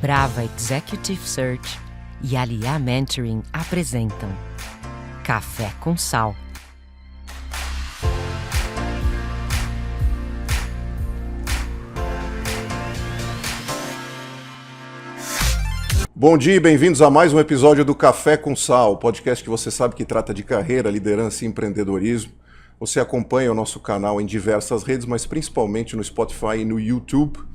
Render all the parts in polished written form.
Brava Executive Search e Aliá Mentoring apresentam Café com Sal. Bom dia e bem-vindos a mais um episódio do Café com Sal, podcast que você sabe que trata de carreira, liderança e empreendedorismo. Você acompanha o nosso canal em diversas redes, mas principalmente no Spotify e no YouTube,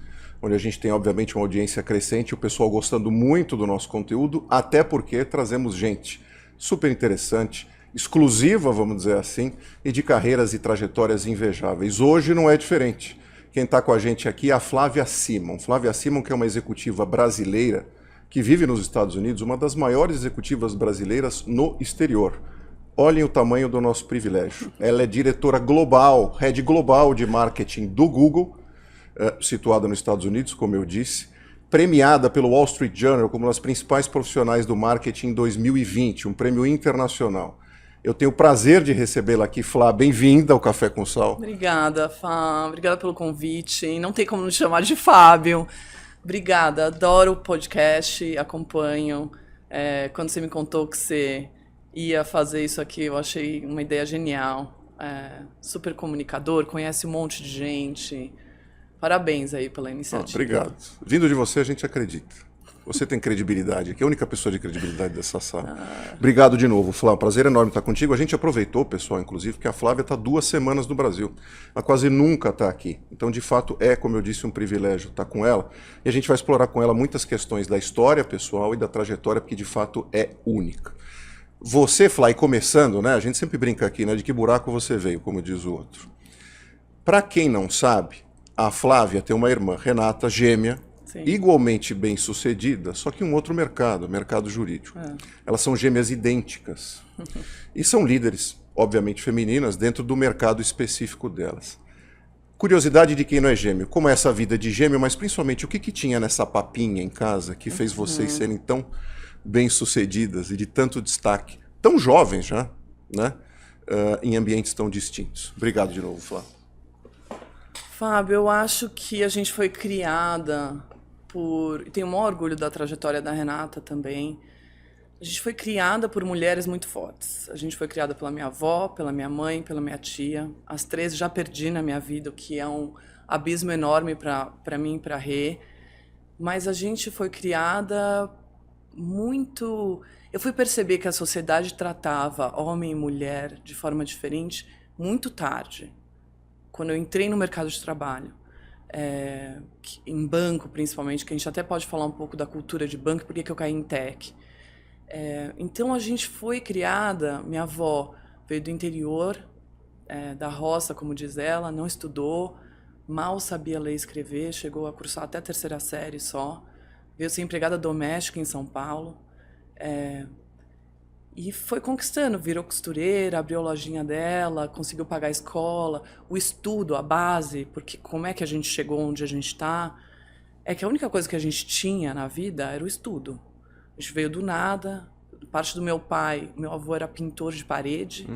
onde a gente tem, obviamente, uma audiência crescente, o pessoal gostando muito do nosso conteúdo, até porque trazemos gente super interessante, exclusiva, vamos dizer assim, e de carreiras e trajetórias invejáveis. Hoje não é diferente. Quem está com a gente aqui é a Flávia Simon. Flávia Simon, que é uma executiva brasileira, que vive nos Estados Unidos, uma das maiores executivas brasileiras no exterior. Olhem o tamanho do nosso privilégio. Ela é diretora global, head global de marketing do Google, situada nos Estados Unidos, como eu disse, premiada pelo Wall Street Journal como uma das principais profissionais do marketing em 2020, um prêmio internacional. Eu tenho o prazer de recebê-la aqui. Flá, bem-vinda ao Café com Sal. Obrigada, Fá. Obrigada pelo convite. Não tem como me chamar de Fábio. Obrigada, adoro o podcast, acompanho. Quando você me contou que você ia fazer isso aqui, eu achei uma ideia genial. Super comunicador, conhece um monte de gente. Parabéns aí pela iniciativa. Obrigado. Vindo de você, a gente acredita. Você tem credibilidade, aqui é a única pessoa de credibilidade dessa sala. Obrigado de novo, Flávia. Prazer enorme estar contigo. A gente aproveitou, pessoal, inclusive, que a Flávia está 2 semanas no Brasil. Ela quase nunca está aqui. Então, de fato, como eu disse, um privilégio estar com ela. E a gente vai explorar com ela muitas questões da história pessoal e da trajetória, porque de fato é única. Você, Flávia, começando, né? A gente sempre brinca aqui, né? De que buraco você veio, como diz o outro. Para quem não sabe, a Flávia tem uma irmã, Renata, gêmea, sim, igualmente bem-sucedida, só que em um outro mercado, mercado jurídico. Elas são gêmeas idênticas e são líderes, obviamente femininas, dentro do mercado específico delas. Curiosidade de quem não é gêmeo, como é essa vida de gêmeo, mas principalmente o que tinha nessa papinha em casa que fez vocês serem tão bem-sucedidas e de tanto destaque, tão jovens já, né, em ambientes tão distintos. Obrigado de novo, Flávia. Fábio, eu acho que a gente foi criada por... Tenho o maior orgulho da trajetória da Renata também. A gente foi criada por mulheres muito fortes. A gente foi criada pela minha avó, pela minha mãe, pela minha tia. As 3 já perdi na minha vida, o que é um abismo enorme para mim e para a Rê. Mas a gente foi criada muito... Eu fui perceber que a sociedade tratava homem e mulher de forma diferente muito tarde. Quando eu entrei no mercado de trabalho, em banco principalmente, que a gente até pode falar um pouco da cultura de banco, porque que eu caí em tech. Então a gente foi criada, minha avó veio do interior, da roça, como diz ela, não estudou, mal sabia ler e escrever, chegou a cursar até a 3ª série só, veio ser empregada doméstica em São Paulo, e foi conquistando, virou costureira, abriu a lojinha dela, conseguiu pagar a escola, o estudo, a base, porque como é que a gente chegou onde a gente está? É que a única coisa que a gente tinha na vida era o estudo. A gente veio do nada, parte do meu pai, meu avô era pintor de parede.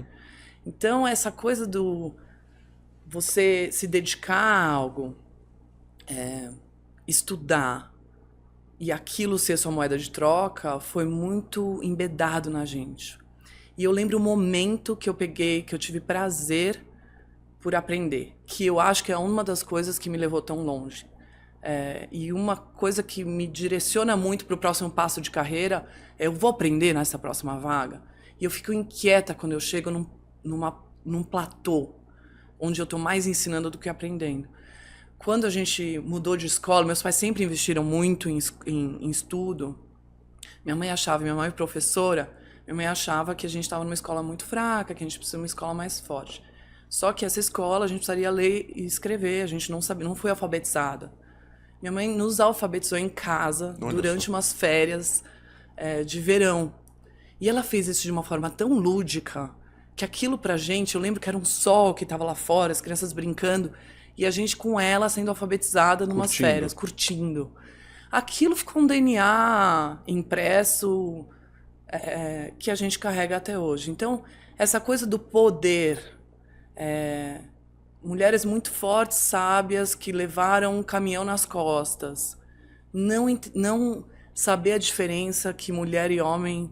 Então, essa coisa do você se dedicar a algo, estudar, e aquilo ser sua moeda de troca foi muito embedado na gente. E eu lembro o momento que eu tive prazer por aprender, que eu acho que é uma das coisas que me levou tão longe. E uma coisa que me direciona muito para o próximo passo de carreira é: eu vou aprender nessa próxima vaga. E eu fico inquieta quando eu chego num platô, onde eu estou mais ensinando do que aprendendo. Quando a gente mudou de escola, meus pais sempre investiram muito em estudo. Minha mãe é professora, minha mãe achava que a gente estava numa escola muito fraca, que a gente precisa de uma escola mais forte. Só que essa escola a gente precisaria ler e escrever, a gente não sabia, não foi alfabetizada. Minha mãe nos alfabetizou em casa durante umas férias de verão. E ela fez isso de uma forma tão lúdica que aquilo pra gente, eu lembro que era um sol que estava lá fora, as crianças brincando, e a gente com ela sendo alfabetizada numas férias, curtindo. Aquilo ficou um DNA impresso que a gente carrega até hoje. Então, essa coisa do poder, mulheres muito fortes, sábias, que levaram um caminhão nas costas, não saber a diferença que mulher e homem...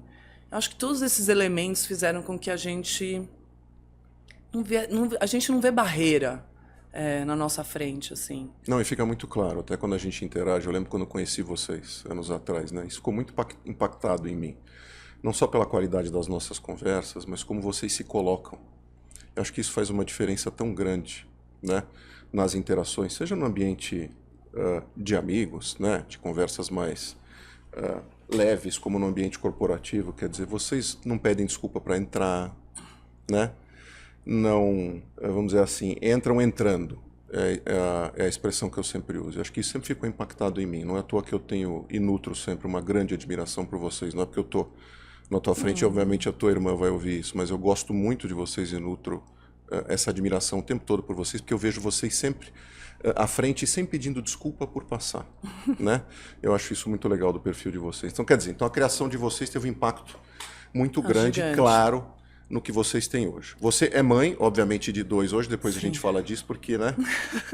Eu acho que todos esses elementos fizeram com que a gente não vê barreira na nossa frente, assim. Não, e fica muito claro, até quando a gente interage, eu lembro quando eu conheci vocês, anos atrás, né? Isso ficou muito impactado em mim. Não só pela qualidade das nossas conversas, mas como vocês se colocam. Eu acho que isso faz uma diferença tão grande, né? Nas interações, seja no ambiente de amigos, né? De conversas mais leves, como no ambiente corporativo. Quer dizer, vocês não pedem desculpa para entrar, né? Não, vamos dizer assim, entram entrando. É a expressão que eu sempre uso. Eu acho que isso sempre ficou impactado em mim. Não é à toa que eu tenho e nutro sempre uma grande admiração por vocês. Não é porque eu estou na tua frente, obviamente a tua irmã vai ouvir isso, mas eu gosto muito de vocês e nutro essa admiração o tempo todo por vocês, porque eu vejo vocês sempre à frente e sempre pedindo desculpa por passar, né? Eu acho isso muito legal do perfil de vocês. Então, quer dizer, a criação de vocês teve um impacto muito grande, gigante. Claro, no que vocês têm hoje. Você é mãe, obviamente, de 2 hoje, depois Sim. a gente fala disso, porque, né?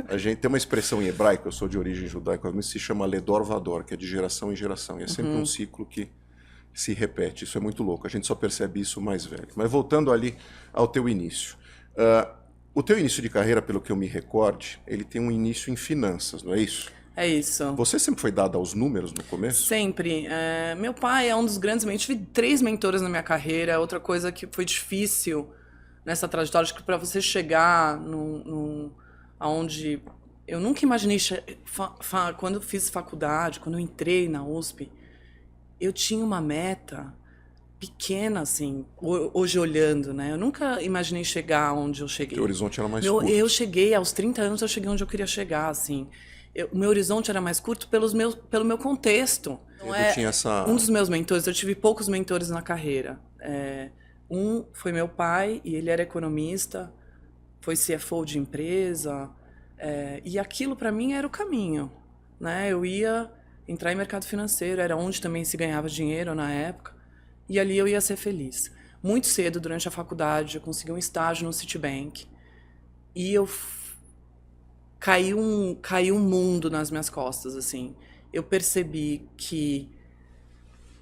A gente tem uma expressão em hebraico, eu sou de origem judaica, mas se chama ledor vador, que é de geração em geração, e é sempre um ciclo que se repete. Isso é muito louco, a gente só percebe isso mais velho. Mas voltando ali ao teu início. O teu início de carreira, pelo que eu me recorde, ele tem um início em finanças, não é isso? É isso. Você sempre foi dada aos números no começo? Sempre. Meu pai é um dos grandes... Eu tive 3 mentores na minha carreira. Outra coisa que foi difícil nessa trajetória, acho que para você chegar aonde... Eu nunca imaginei... Quando eu fiz faculdade, quando eu entrei na USP, eu tinha uma meta pequena, assim, hoje olhando, né? Eu nunca imaginei chegar onde eu cheguei. O horizonte era mais curto. Eu cheguei, aos 30 anos, eu cheguei onde eu queria chegar, assim. O meu horizonte era mais curto pelo meu contexto. Um dos meus mentores, eu tive poucos mentores na carreira. Um foi meu pai, e ele era economista, foi CFO de empresa, e aquilo para mim era o caminho, né? Eu ia entrar em mercado financeiro, era onde também se ganhava dinheiro na época, e ali eu ia ser feliz. Muito cedo, durante a faculdade, eu consegui um estágio no Citibank, e caiu um mundo nas minhas costas, assim. Eu percebi que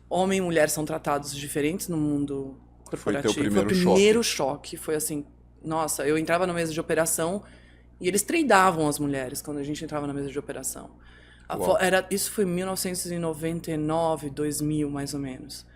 homem e mulher são tratados diferentes no mundo corporativo. Foi o primeiro choque. Foi assim, nossa, eu entrava na mesa de operação e eles treidavam as mulheres quando a gente entrava na mesa de operação. Isso foi em 1999, 2000, mais ou menos.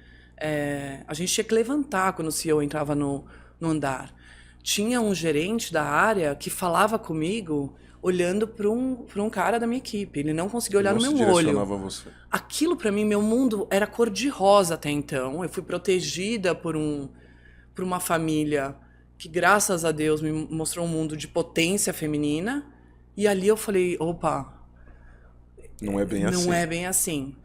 A gente tinha que levantar quando o CEO entrava no andar. Tinha um gerente da área que falava comigo olhando para um cara da minha equipe. Ele não conseguia olhar no meu olho. Você. Aquilo, para mim, meu mundo era cor-de-rosa até então. Eu fui protegida por uma família que, graças a Deus, me mostrou um mundo de potência feminina. E ali eu falei, opa, não é bem assim. Não é bem assim.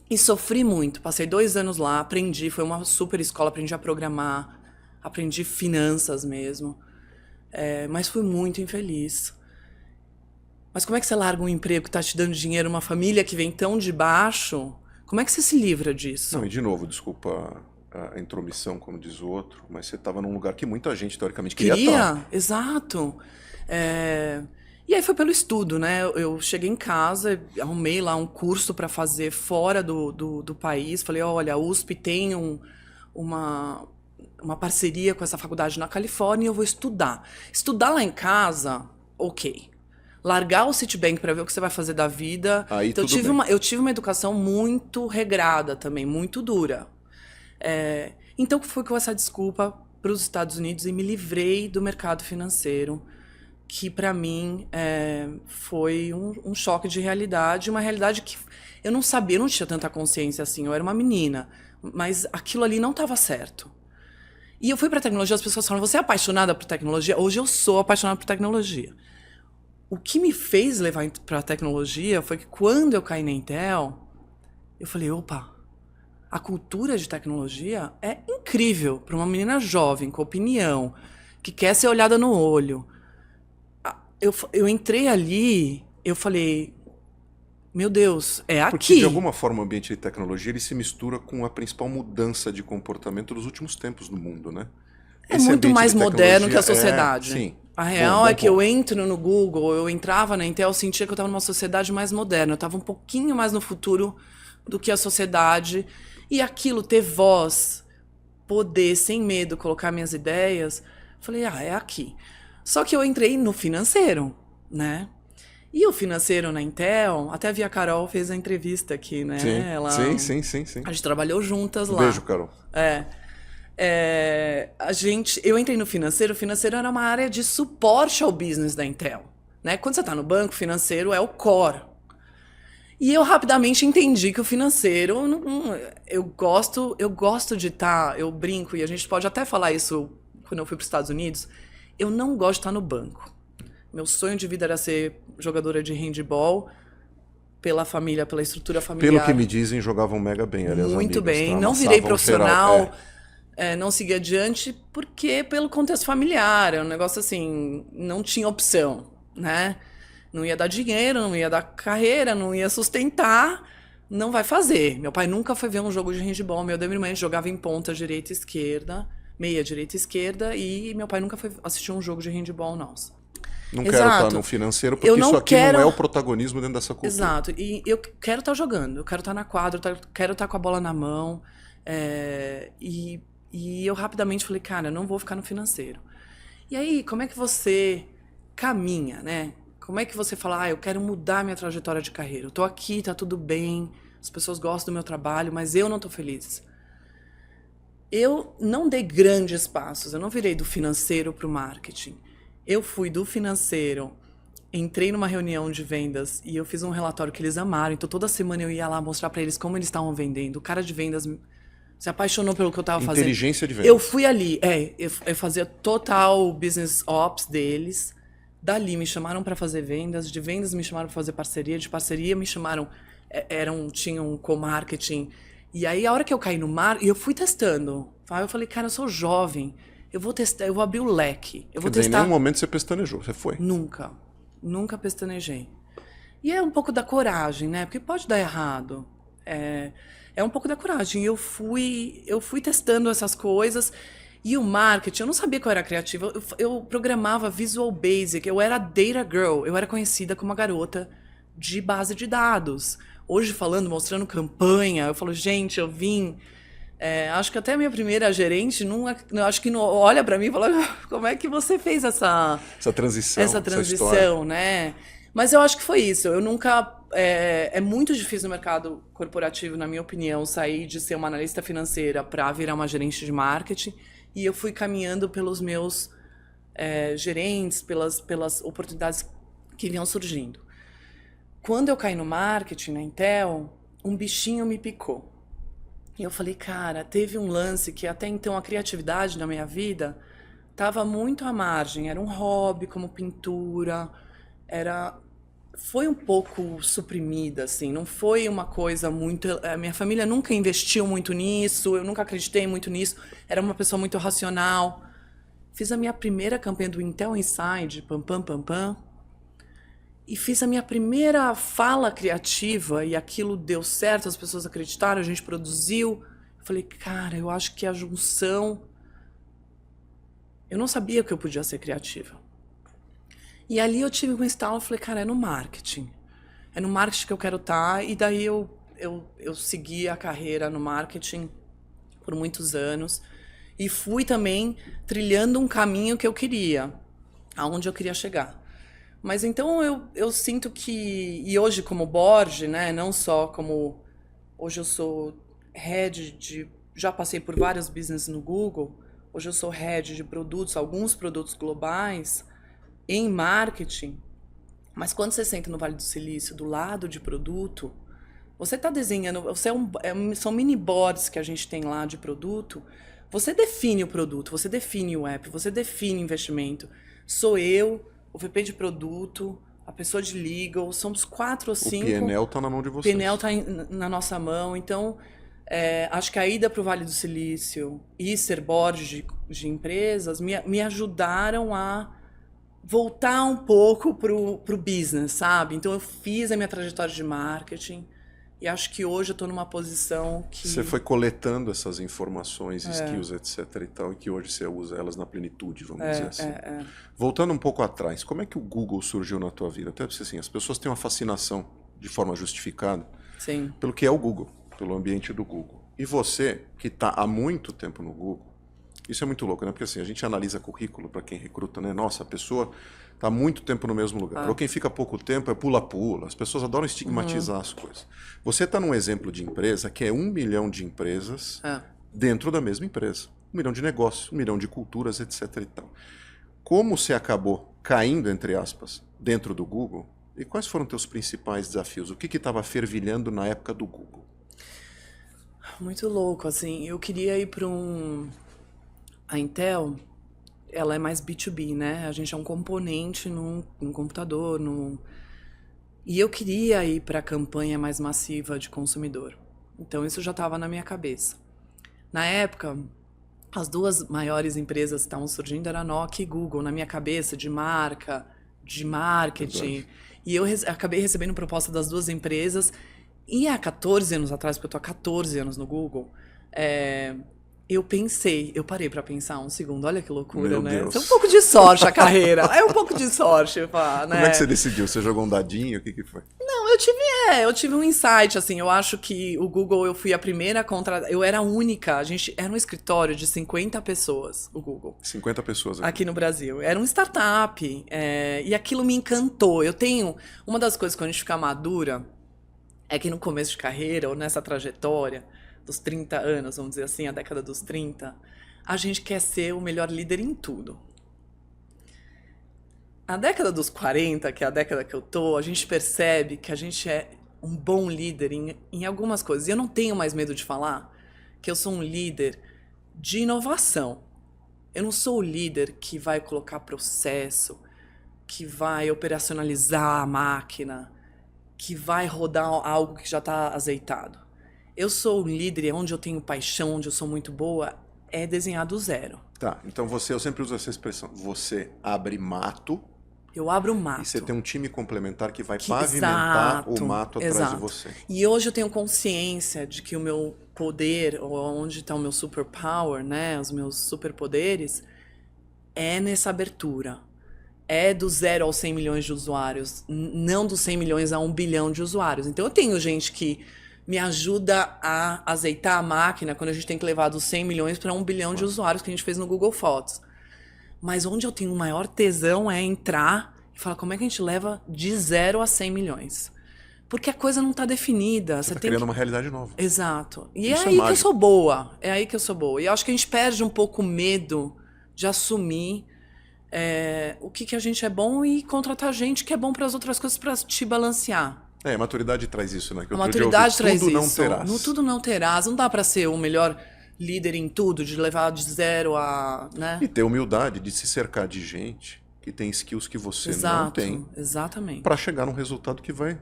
E sofri muito. Passei 2 anos lá, aprendi. Foi uma super escola, aprendi a programar, aprendi finanças mesmo. Mas fui muito infeliz. Mas como é que você larga um emprego que está te dando dinheiro, uma família que vem tão de baixo? Como é que você se livra disso? Não, e de novo, desculpa a intromissão, como diz o outro, mas você estava num lugar que muita gente, teoricamente, queria estar. Exato. E aí foi pelo estudo, né? Eu cheguei em casa, arrumei lá um curso para fazer fora do país. Falei, olha, a USP tem uma parceria com essa faculdade na Califórnia e eu vou estudar. Estudar lá em casa, ok. Largar o Citibank para ver o que você vai fazer da vida. Aí, então, eu tive uma educação muito regrada também, muito dura. Então, fui com essa desculpa para os Estados Unidos e me livrei do mercado financeiro, que para mim foi um choque de realidade, uma realidade que eu não sabia, eu não tinha tanta consciência assim, eu era uma menina, mas aquilo ali não estava certo. E eu fui para a tecnologia, as pessoas falam, você é apaixonada por tecnologia? Hoje eu sou apaixonada por tecnologia. O que me fez levar para a tecnologia foi que quando eu caí na Intel, eu falei, opa, a cultura de tecnologia é incrível para uma menina jovem, com opinião, que quer ser olhada no olho. Eu entrei ali, eu falei, meu Deus, é aqui. Porque, de alguma forma, o ambiente de tecnologia ele se mistura com a principal mudança de comportamento dos últimos tempos no mundo, né? É muito mais moderno que a sociedade. Sim. A real Bom é que eu ponto. entro no Google, eu entrava na Intel, eu sentia que eu estava numa sociedade mais moderna. Eu estava um pouquinho mais no futuro do que a sociedade. E aquilo, ter voz, poder, sem medo, colocar minhas ideias, falei, é aqui. Só que eu entrei no financeiro, né? E o financeiro na Intel, até vi a Carol fez a entrevista aqui, né? Sim, sim. A gente trabalhou juntas lá. Beijo, Carol. Eu entrei no financeiro, o financeiro era uma área de suporte ao business da Intel, né? Quando você está no banco, o financeiro é o core. E eu rapidamente entendi que o financeiro, eu gosto de estar, eu brinco, e a gente pode até falar isso quando eu fui para os Estados Unidos, eu não gosto de estar no banco. Meu sonho de vida era ser jogadora de handball, pela família, pela estrutura familiar. Pelo que me dizem, jogavam mega bem, aliás, muito amigas, bem, tá? não virei Amassavam profissional, geral, não segui adiante, porque pelo contexto familiar, é um negócio assim, não tinha opção, né? Não ia dar dinheiro, não ia dar carreira, não ia sustentar, não vai fazer. Meu pai nunca foi ver um jogo de handball, meu Deus, irmã jogava em ponta, direita e esquerda, meia, direita e esquerda, e meu pai nunca foi assistir um jogo de handball nosso. Não Exato. quero estar no financeiro, porque Eu não isso aqui quero... não é o protagonismo dentro dessa cultura. Exato. E eu quero estar jogando, eu quero estar na quadra, eu quero estar com a bola na mão. E eu rapidamente falei, cara, eu não vou ficar no financeiro. E aí, como é que você caminha, né? Como é que você fala, eu quero mudar minha trajetória de carreira. Eu tô aqui, tá tudo bem, as pessoas gostam do meu trabalho, mas eu não tô feliz. Eu não dei grandes passos, eu não virei do financeiro pro marketing. Eu fui do financeiro, entrei numa reunião de vendas e eu fiz um relatório que eles amaram. Então, toda semana eu ia lá mostrar para eles como eles estavam vendendo. O cara de vendas se apaixonou pelo que eu estava fazendo. Inteligência de vendas. Eu fui ali, eu fazia total business ops deles. Dali me chamaram para fazer vendas, de vendas me chamaram para fazer parceria, de parceria me chamaram, tinham co-marketing. E aí, a hora que eu caí no mar, e eu fui testando. Eu falei, cara, eu sou jovem. Eu vou testar, eu vou abrir o leque. Eu vou Quer dizer, testar. em nenhum momento você pestanejou, você foi. Nunca pestanejei. E é um pouco da coragem, né? Porque pode dar errado. É um pouco da coragem. Eu fui testando essas coisas. E o marketing, eu não sabia que eu era criativa. Eu programava Visual Basic, eu era Data Girl. Eu era conhecida como a garota de base de dados. Hoje falando, mostrando campanha, eu falo, gente, eu vim... acho que até a minha primeira gerente acho que não olha para mim e fala, como é que você fez essa transição? Essa transição, né? Mas eu acho que foi isso. Eu nunca... É muito difícil no mercado corporativo, na minha opinião, sair de ser uma analista financeira para virar uma gerente de marketing. E eu fui caminhando pelos meus gerentes, pelas oportunidades que vinham surgindo. Quando eu caí no marketing, na Intel, um bichinho me picou. E eu falei, cara, teve um lance que até então a criatividade na minha vida estava muito à margem. Era um hobby, como pintura, foi um pouco suprimida, assim, não foi uma coisa muito... A minha família nunca investiu muito nisso, eu nunca acreditei muito nisso, era uma pessoa muito racional. Fiz a minha primeira campanha do Intel Inside, pam, pam, pam, pam, e fiz a minha primeira fala criativa e aquilo deu certo, as pessoas acreditaram, a gente produziu. Eu falei, cara, eu acho que a junção... Eu não sabia que eu podia ser criativa. E ali eu tive um estalo, eu falei, cara, é no marketing. É no marketing que eu quero estar. E daí eu segui a carreira no marketing por muitos anos. E fui também trilhando um caminho que eu queria, aonde eu queria chegar. Mas então eu sinto que... E hoje como board, né, não só como... Hoje eu sou head de... Já passei por vários business no Google. Hoje eu sou head de produtos, alguns produtos globais, em marketing. Mas quando você senta no Vale do Silício, do lado de produto, você está desenhando... são mini boards que a gente tem lá de produto. Você define o produto, você define o app, você define o investimento. Sou eu, o VP de produto, a pessoa de legal, somos 4 ou 5. O PNL está na mão de vocês. O PNL está na nossa mão, então acho que a ida para o Vale do Silício e ser board de empresas me ajudaram a voltar um pouco pro business, sabe? Então eu fiz a minha trajetória de marketing, E acho que hoje eu estou numa posição que... Você foi coletando essas informações, skills, etc. e tal, e que hoje você usa elas na plenitude, vamos dizer assim. Voltando um pouco atrás, como é que o Google surgiu na tua vida? Até porque assim, as pessoas têm uma fascinação, de forma justificada, Sim. pelo que é o Google, pelo ambiente do Google. E você, que está há muito tempo no Google, isso é muito louco, né? Porque assim, a gente analisa currículo para quem recruta, né? Nossa, a pessoa está há muito tempo no mesmo lugar. Para quem fica pouco tempo é pula-pula. As pessoas adoram estigmatizar as coisas. Você está num exemplo de empresa que é 1 milhão de empresas dentro da mesma empresa. 1 milhão de negócios, 1 milhão de culturas, etc. e tal. Como você acabou caindo, entre aspas, dentro do Google? E quais foram teus principais desafios? O que estava fervilhando na época do Google? Muito louco, assim. Eu queria ir para A Intel, ela é mais B2B, né? A gente é um componente num computador, E eu queria ir para a campanha mais massiva de consumidor. Então isso já estava na minha cabeça. Na época, as duas maiores empresas que estavam surgindo eram Nokia e Google, na minha cabeça, de marca, de marketing. Verdade. E eu acabei recebendo proposta das duas empresas. E há 14 anos atrás, porque eu estou há 14 anos no Google, eu parei para pensar um segundo, olha que loucura, Meu né? Deus. É um pouco de sorte a carreira, é um pouco de sorte, né? Como é que você decidiu? Você jogou um dadinho? O que foi? Não, eu tive um insight, assim, eu acho que o Google, eu fui a primeira eu era a única, a gente era um escritório de 50 pessoas, o Google. 50 pessoas Aqui no Brasil. Era um startup, e aquilo me encantou. Uma das coisas quando a gente fica madura, é que no começo de carreira, ou nessa trajetória, dos 30 anos, vamos dizer assim, a década dos 30, a gente quer ser o melhor líder em tudo. A década dos 40, que é a década que eu tô, a gente percebe que a gente é um bom líder em algumas coisas. E eu não tenho mais medo de falar que eu sou um líder de inovação. Eu não sou o líder que vai colocar processo, que vai operacionalizar a máquina, que vai rodar algo que já está azeitado. Eu sou um líder onde eu tenho paixão, onde eu sou muito boa, é desenhar do zero. Tá, então eu sempre uso essa expressão. Você abre mato. Eu abro o mato. E você tem um time complementar que vai pavimentar o mato atrás de você. E hoje eu tenho consciência de que o meu poder, ou onde está o meu superpower, né, os meus superpoderes, é nessa abertura. É do 0 aos 100 milhões de usuários, não dos 100 milhões a 1 bilhão de usuários. Então eu tenho gente que me ajuda a azeitar a máquina quando a gente tem que levar dos 100 milhões para 1 bilhão de usuários que a gente fez no Google Fotos. Mas onde eu tenho o maior tesão é entrar e falar como é que a gente leva de 0 a 100 milhões. Porque a coisa não está definida. Você está criando uma realidade nova. Exato. E Isso é aí mágico. que eu sou boa. É aí que eu sou boa. E eu acho que a gente perde um pouco o medo de assumir o que a gente é bom e contratar gente que é bom para as outras coisas para te balancear. A maturidade traz isso, né? Que A maturidade traz tudo isso. Não terás. No tudo não terás. Não dá para ser o melhor líder em tudo, de levar de 0 a... né? E ter humildade de se cercar de gente que tem skills que você não tem. Exatamente. Para chegar num resultado que vai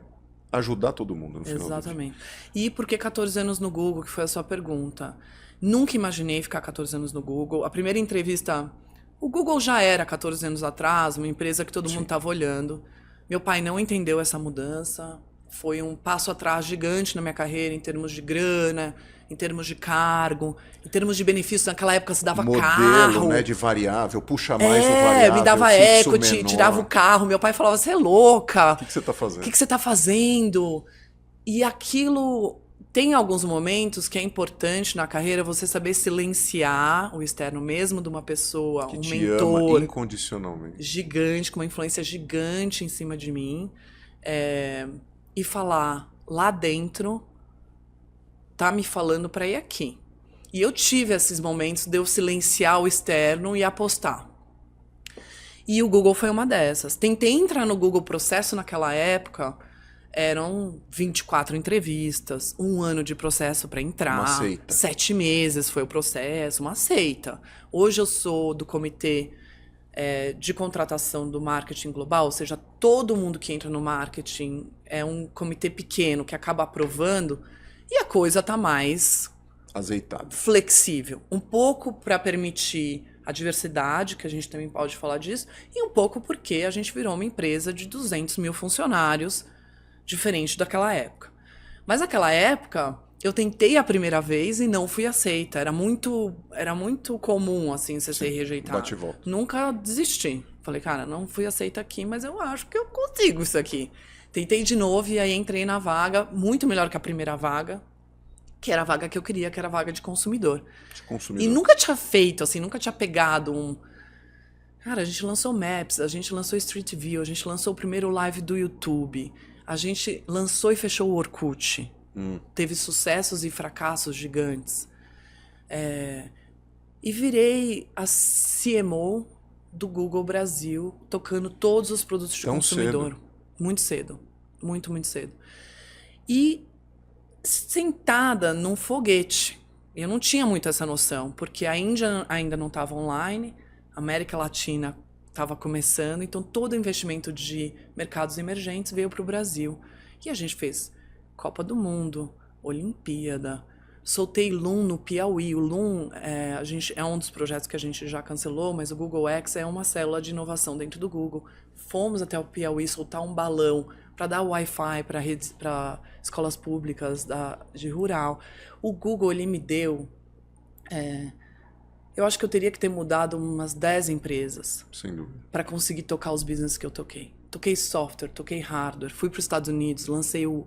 ajudar todo mundo no final. Exatamente. E por que 14 anos no Google, que foi a sua pergunta? Nunca imaginei ficar 14 anos no Google. A primeira entrevista... O Google já era 14 anos atrás, uma empresa que todo mundo estava olhando. Meu pai não entendeu essa mudança. Foi um passo atrás gigante na minha carreira, em termos de grana, em termos de cargo, em termos de benefícios. Naquela época se dava carro. Modelo, né, de variável, puxa mais o variável. Me dava equity, menor. tirava o carro. Meu pai falava, você é louca. O que você está fazendo? O que você está fazendo? E aquilo... Tem alguns momentos que é importante na carreira você saber silenciar o externo mesmo de uma pessoa, que um te mentor ama incondicionalmente. Gigante, com uma influência gigante em cima de mim, e falar, lá dentro tá me falando para ir aqui. E eu tive esses momentos de eu silenciar o externo e apostar. E o Google foi uma dessas. Tentei entrar no Google Processo naquela época... Eram 24 entrevistas, 1 ano de processo para entrar, uma seita. 7 meses foi o processo, uma seita. Hoje eu sou do comitê de contratação do marketing global, ou seja, todo mundo que entra no marketing é um comitê pequeno que acaba aprovando e a coisa está mais azeitada, flexível. Um pouco para permitir a diversidade, que a gente também pode falar disso, e um pouco porque a gente virou uma empresa de 200 mil funcionários, diferente daquela época. Mas naquela época, eu tentei a primeira vez e não fui aceita. Era muito comum, assim, você ser rejeitado. bate e volta. Nunca desisti. Falei, cara, não fui aceita aqui, mas eu acho que eu consigo isso aqui. Tentei de novo e aí entrei na vaga, muito melhor que a primeira vaga, que era a vaga que eu queria, que era a vaga de consumidor. E nunca tinha feito, assim, nunca tinha pegado um... Cara, a gente lançou Maps, a gente lançou Street View, a gente lançou o primeiro live do YouTube, a gente lançou e fechou o Orkut. Teve sucessos e fracassos gigantes. E virei a CMO do Google Brasil, tocando todos os produtos de consumidor. Cedo. Muito cedo. Muito, muito cedo. E sentada num foguete. Eu não tinha muito essa noção, porque a Índia ainda não estava online, a América Latina estava começando, então todo o investimento de mercados emergentes veio para o Brasil. E a gente fez Copa do Mundo, Olimpíada, soltei Loom no Piauí. O Loom é um dos projetos que a gente já cancelou, mas o Google X é uma célula de inovação dentro do Google. Fomos até o Piauí soltar um balão para dar Wi-Fi para escolas públicas de rural. O Google, ele me deu... eu acho que eu teria que ter mudado umas 10 empresas para conseguir tocar os business que eu toquei. Toquei software, toquei hardware, fui para os Estados Unidos, lancei o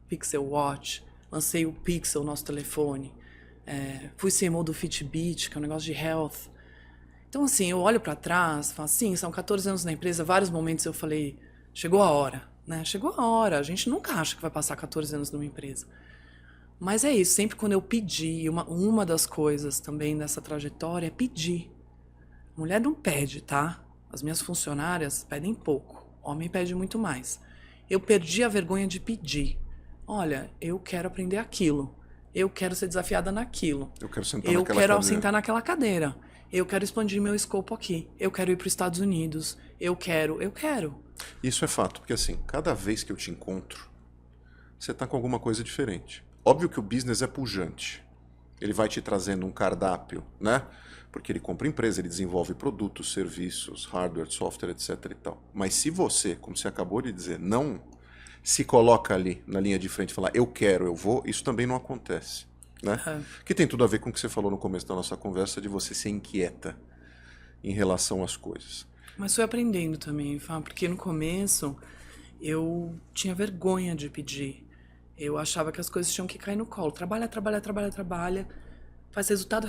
Pixel Watch, lancei o Pixel, nosso telefone. Fui CMO do Fitbit, que é um negócio de health. Então, assim, eu olho para trás, falo assim, são 14 anos na empresa, vários momentos eu falei, chegou a hora, né? Chegou a hora, a gente nunca acha que vai passar 14 anos numa empresa. Mas é isso, sempre quando eu pedi, uma das coisas também dessa trajetória é pedir. Mulher não pede, tá? As minhas funcionárias pedem pouco, homem pede muito mais. Eu perdi a vergonha de pedir. Olha, eu quero aprender aquilo. Eu quero ser desafiada naquilo. Eu quero sentar naquela cadeira. Eu quero expandir meu escopo aqui. Eu quero ir para os Estados Unidos. Eu quero. Isso é fato, porque assim, cada vez que eu te encontro, você tá com alguma coisa diferente. Óbvio que o business é pujante. Ele vai te trazendo um cardápio, né? Porque ele compra empresa, ele desenvolve produtos, serviços, hardware, software, etc e tal. Mas se você, como você acabou de dizer, não se coloca ali na linha de frente e falar eu quero, eu vou, isso também não acontece, né? Que tem tudo a ver com o que você falou no começo da nossa conversa, de você ser inquieta em relação às coisas. Mas fui aprendendo também, porque no começo eu tinha vergonha de pedir. Eu achava que as coisas tinham que cair no colo. Trabalha, faz resultado.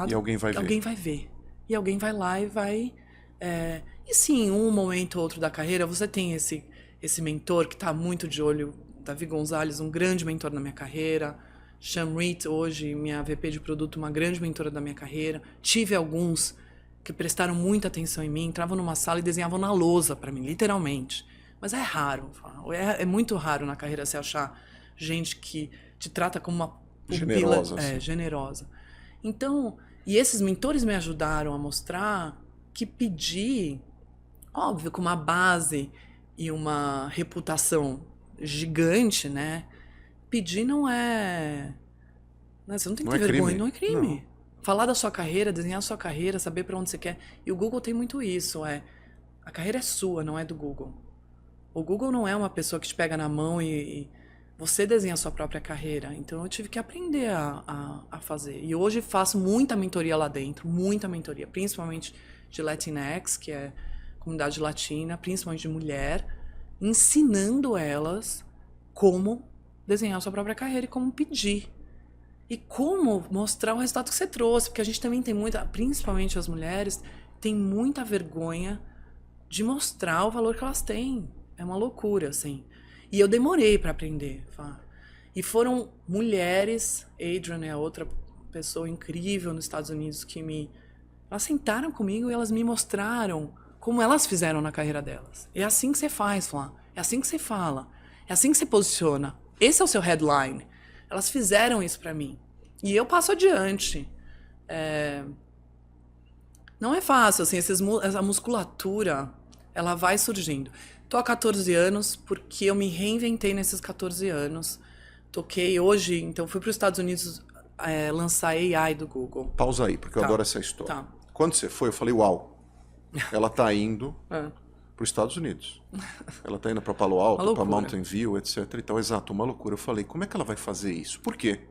E alguém vai ver. E alguém vai lá e vai... E sim, um momento ou outro da carreira, você tem esse mentor que está muito de olho, Davi Gonzalez, um grande mentor na minha carreira. Sean Reed, hoje, minha VP de produto, uma grande mentora da minha carreira. Tive alguns que prestaram muita atenção em mim, entravam numa sala e desenhavam na lousa para mim, literalmente. Mas é raro, é muito raro na carreira você achar gente que te trata como uma pupila generosa. Então, e esses mentores me ajudaram a mostrar que pedir, óbvio, com uma base e uma reputação gigante, né? Pedir não é... Você não tem que ter vergonha, não é crime. Não. Falar da sua carreira, desenhar a sua carreira, saber para onde você quer. E o Google tem muito isso, a carreira é sua, não é do Google. O Google não é uma pessoa que te pega na mão e você desenha a sua própria carreira. Então eu tive que aprender a fazer. E hoje faço muita mentoria lá dentro, muita mentoria, principalmente de Latinx, que é comunidade latina, principalmente de mulher, ensinando elas como desenhar a sua própria carreira e como pedir. E como mostrar o resultado que você trouxe. Porque a gente também tem muita, principalmente as mulheres, tem muita vergonha de mostrar o valor que elas têm. É uma loucura, assim. E eu demorei para aprender. E foram mulheres, Adrian é a outra pessoa incrível nos Estados Unidos, elas sentaram comigo e elas me mostraram como elas fizeram na carreira delas. É assim que você faz, Flá. É assim que você fala. É assim que você posiciona. Esse é o seu headline. Elas fizeram isso para mim. E eu passo adiante. Não é fácil, assim, essa musculatura, ela vai surgindo. Tô há 14 anos porque eu me reinventei nesses 14 anos. Toquei hoje, então fui para os Estados Unidos lançar AI do Google. Pausa aí, porque eu adoro essa história. Tá. Quando você foi, eu falei, uau, ela tá indo para os Estados Unidos. Ela está indo para Palo Alto, para Mountain View, etc. E tal. Exato, uma loucura. Eu falei, como é que ela vai fazer isso? Por quê?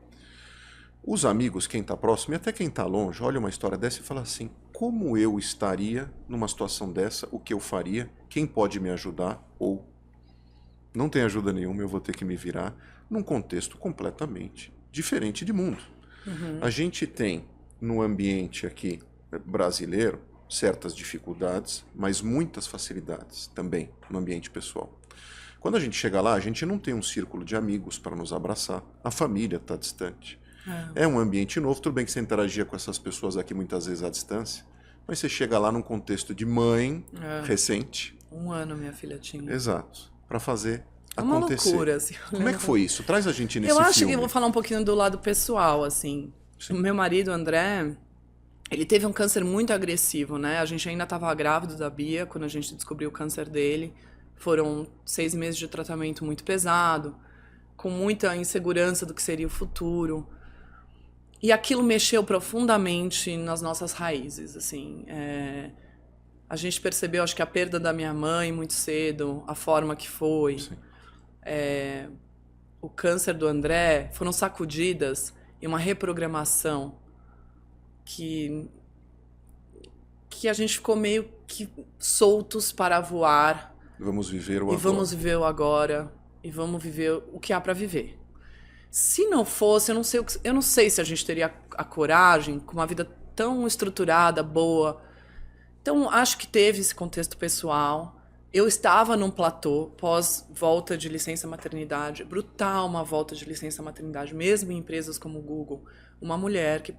Os amigos, quem está próximo e até quem está longe, olha uma história dessa e fala assim, como eu estaria numa situação dessa, o que eu faria, quem pode me ajudar, ou não tem ajuda nenhuma, eu vou ter que me virar, num contexto completamente diferente de mundo. A gente tem, no ambiente aqui brasileiro, certas dificuldades, mas muitas facilidades também no ambiente pessoal. Quando a gente chega lá, a gente não tem um círculo de amigos para nos abraçar, a família está distante. É um ambiente novo, tudo bem que você interagia com essas pessoas aqui muitas vezes à distância, mas você chega lá num contexto de mãe recente. 1 ano minha filha tinha. Exato, para fazer uma acontecer. Loucura, assim. Como é que foi isso? Traz a gente nesse filme. Eu acho filme. que eu vou falar um pouquinho do lado pessoal, assim. Sim. O meu marido, André, ele teve um câncer muito agressivo, né? A gente ainda estava grávido da Bia quando a gente descobriu o câncer dele. Foram 6 meses de tratamento muito pesado, com muita insegurança do que seria o futuro. E aquilo mexeu profundamente nas nossas raízes, assim. A gente percebeu, acho que a perda da minha mãe muito cedo, a forma que foi. O câncer do André, foram sacudidas e uma reprogramação que a gente ficou meio que soltos para voar. Vamos viver o agora. E vamos viver o agora. E vamos viver o que há para viver. Se não fosse, eu não sei se a gente teria a coragem, com uma vida tão estruturada, boa. Então, acho que teve esse contexto pessoal. Eu estava num platô, pós volta de licença maternidade, brutal uma volta de licença maternidade, mesmo em empresas como o Google. Uma mulher que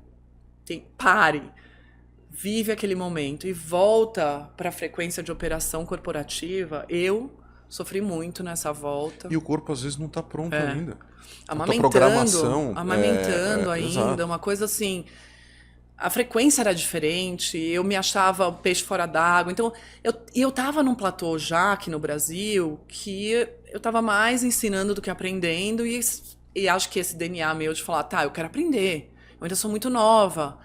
vive aquele momento e volta para a frequência de operação corporativa, eu sofri muito nessa volta. E o corpo às vezes não está pronto ainda. Amamentando ainda, exato. Uma coisa assim. A frequência era diferente, eu me achava peixe fora d'água. Então, eu tava num platô já aqui no Brasil que eu tava mais ensinando do que aprendendo e acho que esse DNA meu de falar, eu quero aprender, eu ainda sou muito nova.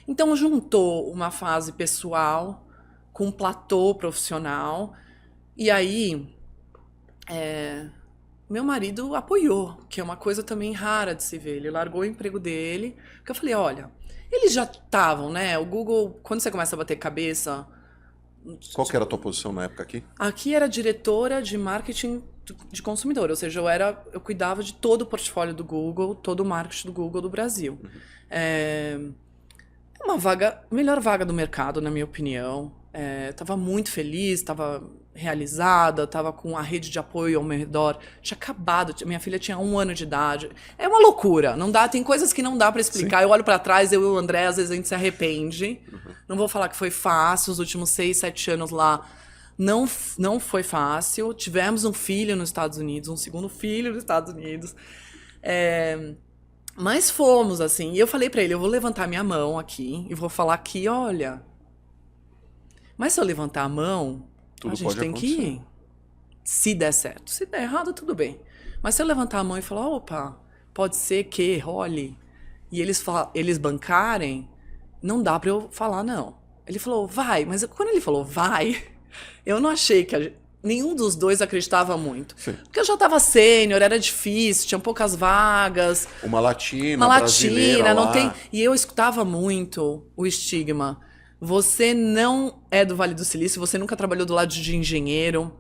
Então, juntou uma fase pessoal com um platô profissional e aí meu marido apoiou, que é uma coisa também rara de se ver. Ele largou o emprego dele, porque eu falei, olha, eles já estavam, né? O Google, quando você começa a bater cabeça... Qual que era a tua posição na época aqui? Aqui era diretora de marketing de consumidor, ou seja, eu cuidava de todo o portfólio do Google, todo o marketing do Google do Brasil. Melhor vaga do mercado, na minha opinião. Estava muito feliz, estava realizada, estava com a rede de apoio ao meu redor. Tinha acabado, minha filha tinha 1 ano de idade. É uma loucura, não dá, tem coisas que não dá para explicar. Sim. Eu olho para trás, eu e o André, às vezes a gente se arrepende. Não vou falar que foi fácil, os últimos 6, 7 anos lá não foi fácil. Tivemos um filho nos Estados Unidos, um segundo filho nos Estados Unidos. Mas fomos, assim, e eu falei para ele, eu vou levantar minha mão aqui e vou falar aqui, olha... Mas se eu levantar a mão, a gente tem que ir. Se der certo. Se der errado, tudo bem. Mas se eu levantar a mão e falar, opa, pode ser que role, e eles bancarem, não dá pra eu falar não. Ele falou, vai. Mas quando ele falou, vai, eu não achei que... Nenhum dos dois acreditava muito. Sim. Porque eu já estava sênior, era difícil, tinha poucas vagas. Uma latina, não tem... E eu escutava muito o estigma. Você não é do Vale do Silício, você nunca trabalhou do lado de engenheiro.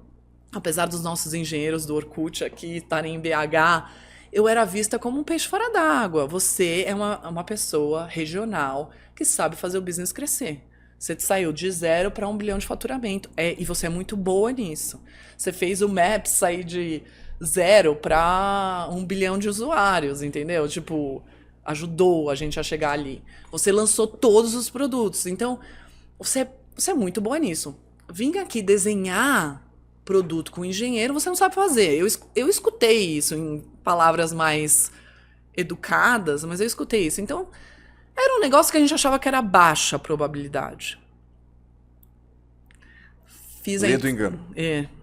Apesar dos nossos engenheiros do Orkut aqui estarem em BH, eu era vista como um peixe fora d'água. Você é uma pessoa regional que sabe fazer o business crescer. Você saiu de 0 para 1 bilhão de faturamento. E você é muito boa nisso. Você fez o Maps sair de 0 para 1 bilhão de usuários, entendeu? Tipo... ajudou a gente a chegar ali. Você lançou todos os produtos. Então, você é muito boa nisso. Vim aqui desenhar produto com engenheiro, você não sabe fazer. Eu escutei isso em palavras mais educadas, mas eu escutei isso. Então, era um negócio que a gente achava que era baixa a probabilidade. Lê do engano.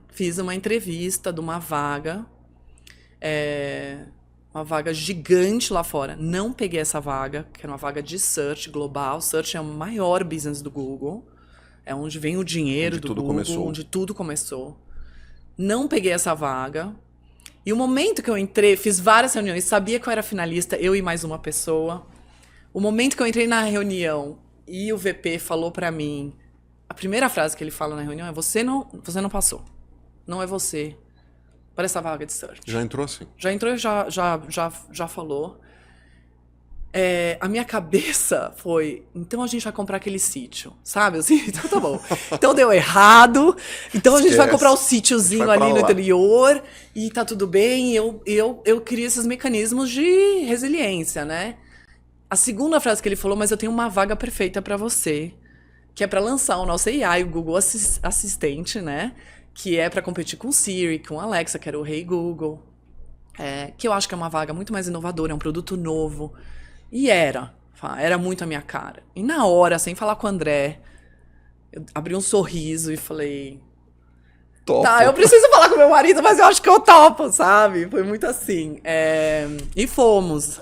Fiz uma entrevista de uma vaga... uma vaga gigante lá fora. Não peguei essa vaga, que era uma vaga de search global. Search é o maior business do Google. É onde vem o dinheiro do Google, onde tudo começou. Não peguei essa vaga. E o momento que eu entrei, fiz várias reuniões, sabia que eu era finalista, eu e mais uma pessoa. O momento que eu entrei na reunião e o VP falou pra mim, a primeira frase que ele fala na reunião é: você não passou. Não é você para essa vaga de search. Já entrou assim? Já entrou e já falou. A minha cabeça foi, então a gente vai comprar aquele sítio, sabe? Assim, então tá bom. Então deu errado, então a gente vai comprar um sítiozinho ali no interior e tá tudo bem. Eu queria esses mecanismos de resiliência, né? A segunda frase que ele falou: mas eu tenho uma vaga perfeita pra você, que é pra lançar o nosso AI, o Google Assistente, né? Que é pra competir com o Siri, com o Alexa, que era o Hey Google. Que eu acho que é uma vaga muito mais inovadora, é um produto novo. E era muito a minha cara. E na hora, sem falar com o André, eu abri um sorriso e falei: topo. Tá, eu preciso falar com meu marido, mas eu acho que eu topo, sabe? Foi muito assim. E fomos.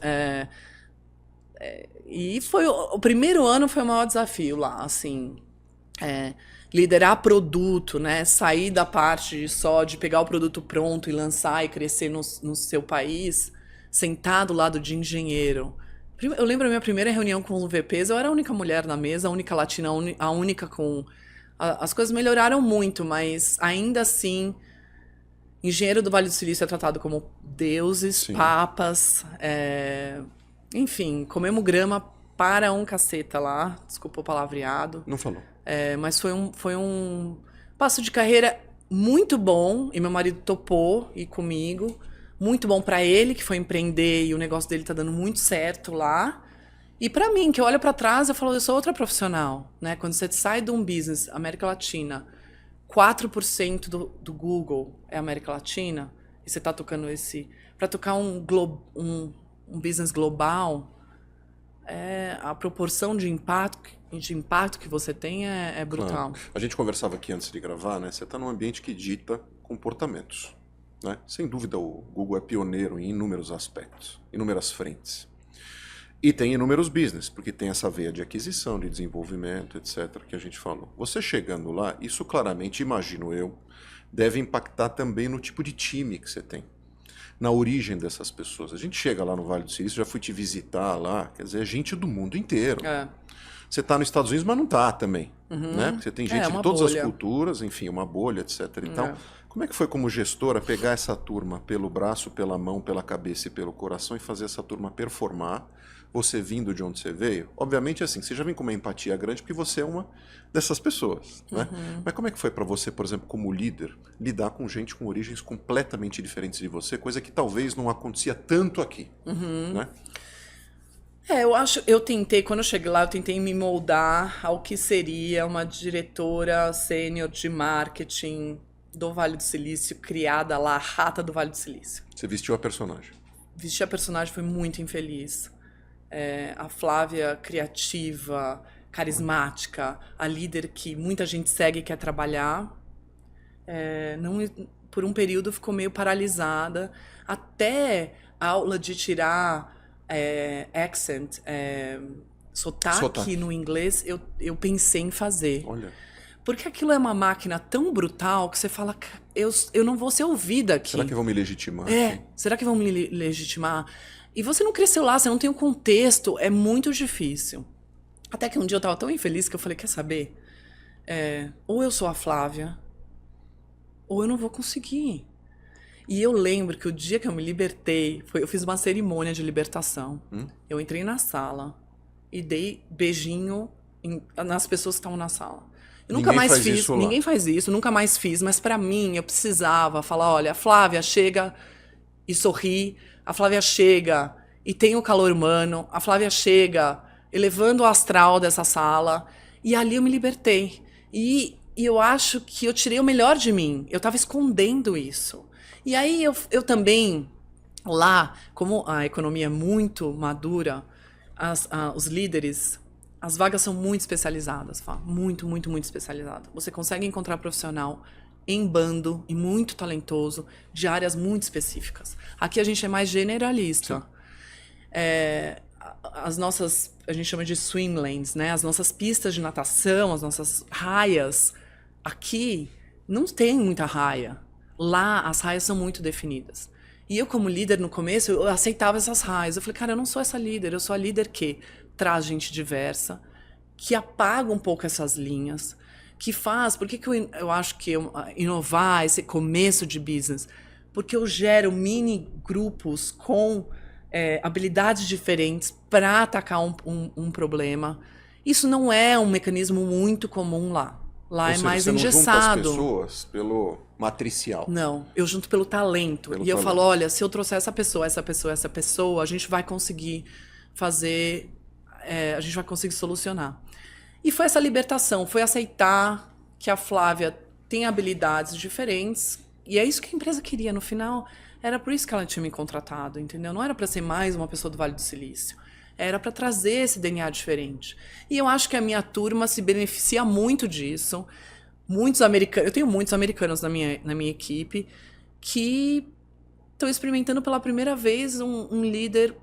E foi o primeiro ano foi o maior desafio lá, assim. Liderar produto, né? Sair da parte só de pegar o produto pronto e lançar e crescer no seu país, sentar do lado de engenheiro. Eu lembro a minha primeira reunião com os VPs, eu era a única mulher na mesa, a única latina, a única com... As coisas melhoraram muito, mas ainda assim, engenheiro do Vale do Silício é tratado como deuses, sim, papas, enfim, comemos grama para um caceta lá, desculpa o palavreado. Não falou. Mas foi um passo de carreira muito bom, e meu marido topou ir comigo. Muito bom pra ele, que foi empreender e o negócio dele tá dando muito certo lá. E pra mim, que eu olho pra trás, eu falo: eu sou outra profissional, né? Quando você sai de um business, América Latina, 4% do Google é América Latina, e você tá tocando pra tocar um business global, a proporção de impacto que você tem é brutal. Claro. A gente conversava aqui antes de gravar, né? Você tá num ambiente que dita comportamentos. Né? Sem dúvida, o Google é pioneiro em inúmeros aspectos, inúmeras frentes. E tem inúmeros business, porque tem essa veia de aquisição, de desenvolvimento, etc., que a gente falou. Você chegando lá, isso claramente, imagino eu, deve impactar também no tipo de time que você tem, na origem dessas pessoas. A gente chega lá no Vale do Silício, já fui te visitar lá, quer dizer, é gente do mundo inteiro. Você está nos Estados Unidos, mas não está também. Né? Porque você tem gente de todas as culturas, enfim, uma bolha, etc. Então, como é que foi como gestora pegar essa turma pelo braço, pela mão, pela cabeça e pelo coração e fazer essa turma performar, você vindo de onde você veio? Obviamente, assim, você já vem com uma empatia grande porque você é uma dessas pessoas. Né? Mas como é que foi para você, por exemplo, como líder, lidar com gente com origens completamente diferentes de você, coisa que talvez não acontecia tanto aqui, né? Eu tentei, quando eu cheguei lá, eu tentei me moldar ao que seria uma diretora sênior de marketing do Vale do Silício, criada lá, a rata do Vale do Silício. Você vestiu a personagem? Vesti a personagem, foi muito infeliz. A Flávia, criativa, carismática, a líder que muita gente segue e quer trabalhar, por um período ficou meio paralisada, até a aula de tirar accent, sotaque no inglês, eu pensei em fazer. Olha. Porque aquilo é uma máquina tão brutal que você fala: eu não vou ser ouvida aqui. Será que vão me legitimar? Será que vão me legitimar? E você não cresceu lá, você não tem um contexto, é muito difícil. Até que um dia eu tava tão infeliz que eu falei: quer saber? Ou eu sou a Flávia, ou eu não vou conseguir. E eu lembro que o dia que eu me libertei, eu fiz uma cerimônia de libertação. Eu entrei na sala e dei beijinho nas pessoas que estavam na sala. Eu nunca mais fiz, ninguém faz isso, nunca mais fiz, mas pra mim eu precisava falar: olha, a Flávia chega e sorri, a Flávia chega e tem o calor humano, a Flávia chega elevando o astral dessa sala, e ali eu me libertei. E eu acho que eu tirei o melhor de mim, eu tava escondendo isso. E aí eu também, lá, como a economia é muito madura, os líderes, as vagas são muito especializadas, muito, muito, muito especializadas. Você consegue encontrar profissional em bando e muito talentoso de áreas muito específicas. Aqui a gente é mais generalista. As nossas a gente chama de swim lanes, né? As nossas pistas de natação, as nossas raias. Aqui não tem muita raia. Lá as raias são muito definidas. E eu, como líder, no começo, eu aceitava essas raias. Eu falei, cara, eu não sou essa líder, eu sou a líder que traz gente diversa, que apaga um pouco essas linhas, que faz... Por que eu acho que inovar, esse começo de business? Porque eu gero mini grupos com habilidades diferentes para atacar um problema. Isso não é um mecanismo muito comum lá. Lá é mais engessado. Você não junta as pessoas pelo matricial. Não, eu junto pelo talento. Eu falo, olha, se eu trouxer essa pessoa, a gente vai conseguir fazer... a gente vai conseguir solucionar. E foi essa libertação, foi aceitar que a Flávia tem habilidades diferentes. E é isso que a empresa queria. No final, era por isso que ela tinha me contratado, entendeu? Não era para ser mais uma pessoa do Vale do Silício. Era para trazer esse DNA diferente. E eu acho que a minha turma se beneficia muito disso. Eu tenho muitos americanos na minha equipe que estão experimentando pela primeira vez um líder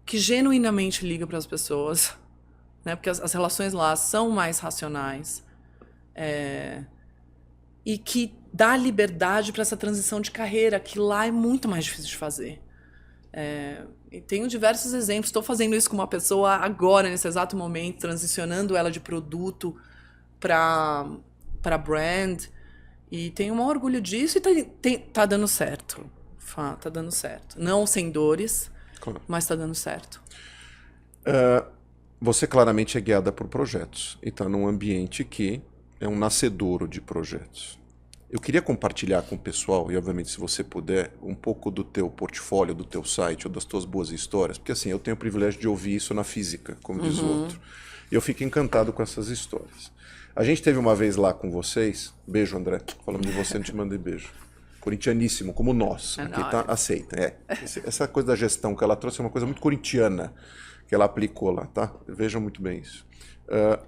que genuinamente liga para as pessoas, né? Porque as relações lá são mais racionais. E que dá liberdade para essa transição de carreira, que lá é muito mais difícil de fazer. E tenho diversos exemplos. Estou fazendo isso com uma pessoa agora, nesse exato momento, transicionando ela de produto para brand. E tenho um orgulho disso e tá dando certo. Tá dando certo. Não sem dores, claro, mas está dando certo. Você claramente é guiada por projetos e está num ambiente que é um nascedouro de projetos. Eu queria compartilhar com o pessoal, e obviamente se você puder, um pouco do teu portfólio, do teu site, ou das tuas boas histórias, porque assim, eu tenho o privilégio de ouvir isso na física, como diz o outro. E eu fico encantado com essas histórias. A gente teve uma vez lá com vocês, beijo André, falando de você, não te mandei beijo. Corintianíssimo, como nós, aqui tá aceita. Essa coisa da gestão que ela trouxe é uma coisa muito corintiana, que ela aplicou lá, tá? Vejam muito bem isso.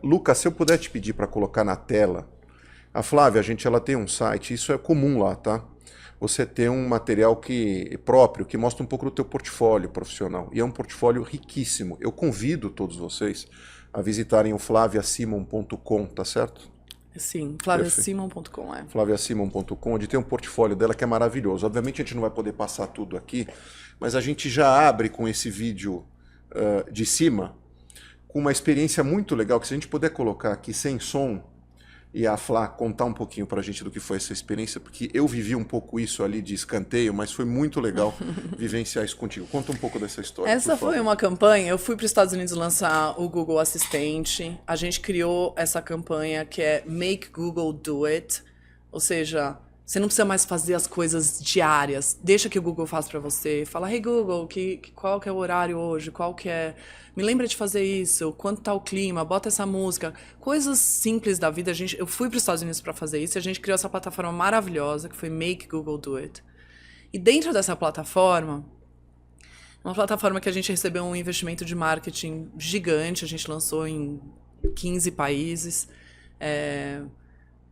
Lucas, se eu puder te pedir para colocar na tela, a Flávia, ela tem um site, isso é comum lá, tá? Você tem um material próprio, que mostra um pouco do teu portfólio profissional. E é um portfólio riquíssimo. Eu convido todos vocês a visitarem o flaviasimon.com, tá certo? Sim, flaviasimon.com, flaviasimon.com, onde tem um portfólio dela que é maravilhoso. Obviamente a gente não vai poder passar tudo aqui, mas a gente já abre com esse vídeo de cima, com uma experiência muito legal, que se a gente puder colocar aqui sem som, e a Flá contar um pouquinho pra gente do que foi essa experiência, porque eu vivi um pouco isso ali de escanteio, mas foi muito legal vivenciar isso contigo. Conta um pouco dessa história. Essa foi uma campanha, eu fui para os Estados Unidos lançar o Google Assistente, a gente criou essa campanha que é Make Google Do It, ou seja, você não precisa mais fazer as coisas diárias, deixa que o Google faça para você, fala, hey Google, qual que é o horário hoje, me lembra de fazer isso, quanto tá o clima, bota essa música, coisas simples da vida. Eu fui para os Estados Unidos para fazer isso e a gente criou essa plataforma maravilhosa que foi Make Google Do It. E dentro dessa plataforma, uma plataforma que a gente recebeu um investimento de marketing gigante, a gente lançou em 15 países,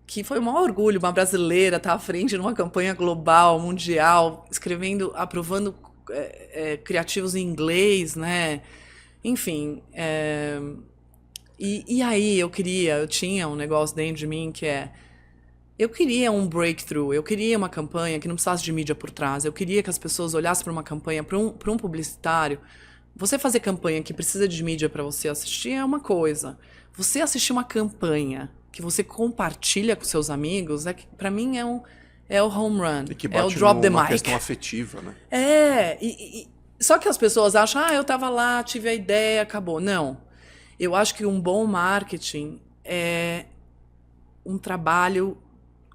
que foi um maior orgulho, uma brasileira estar à frente numa campanha global, mundial, aprovando criativos em inglês, né? Enfim, e aí eu tinha um negócio dentro de mim que eu queria um breakthrough, eu queria uma campanha que não precisasse de mídia por trás, eu queria que as pessoas olhassem para uma campanha, para um publicitário. Você fazer campanha que precisa de mídia para você assistir é uma coisa. Você assistir uma campanha que você compartilha com seus amigos, para mim é o home run, e que é o drop the mic. Uma questão afetiva, né? Só que as pessoas acham, eu estava lá, tive a ideia, acabou. Não. Eu acho que um bom marketing é um trabalho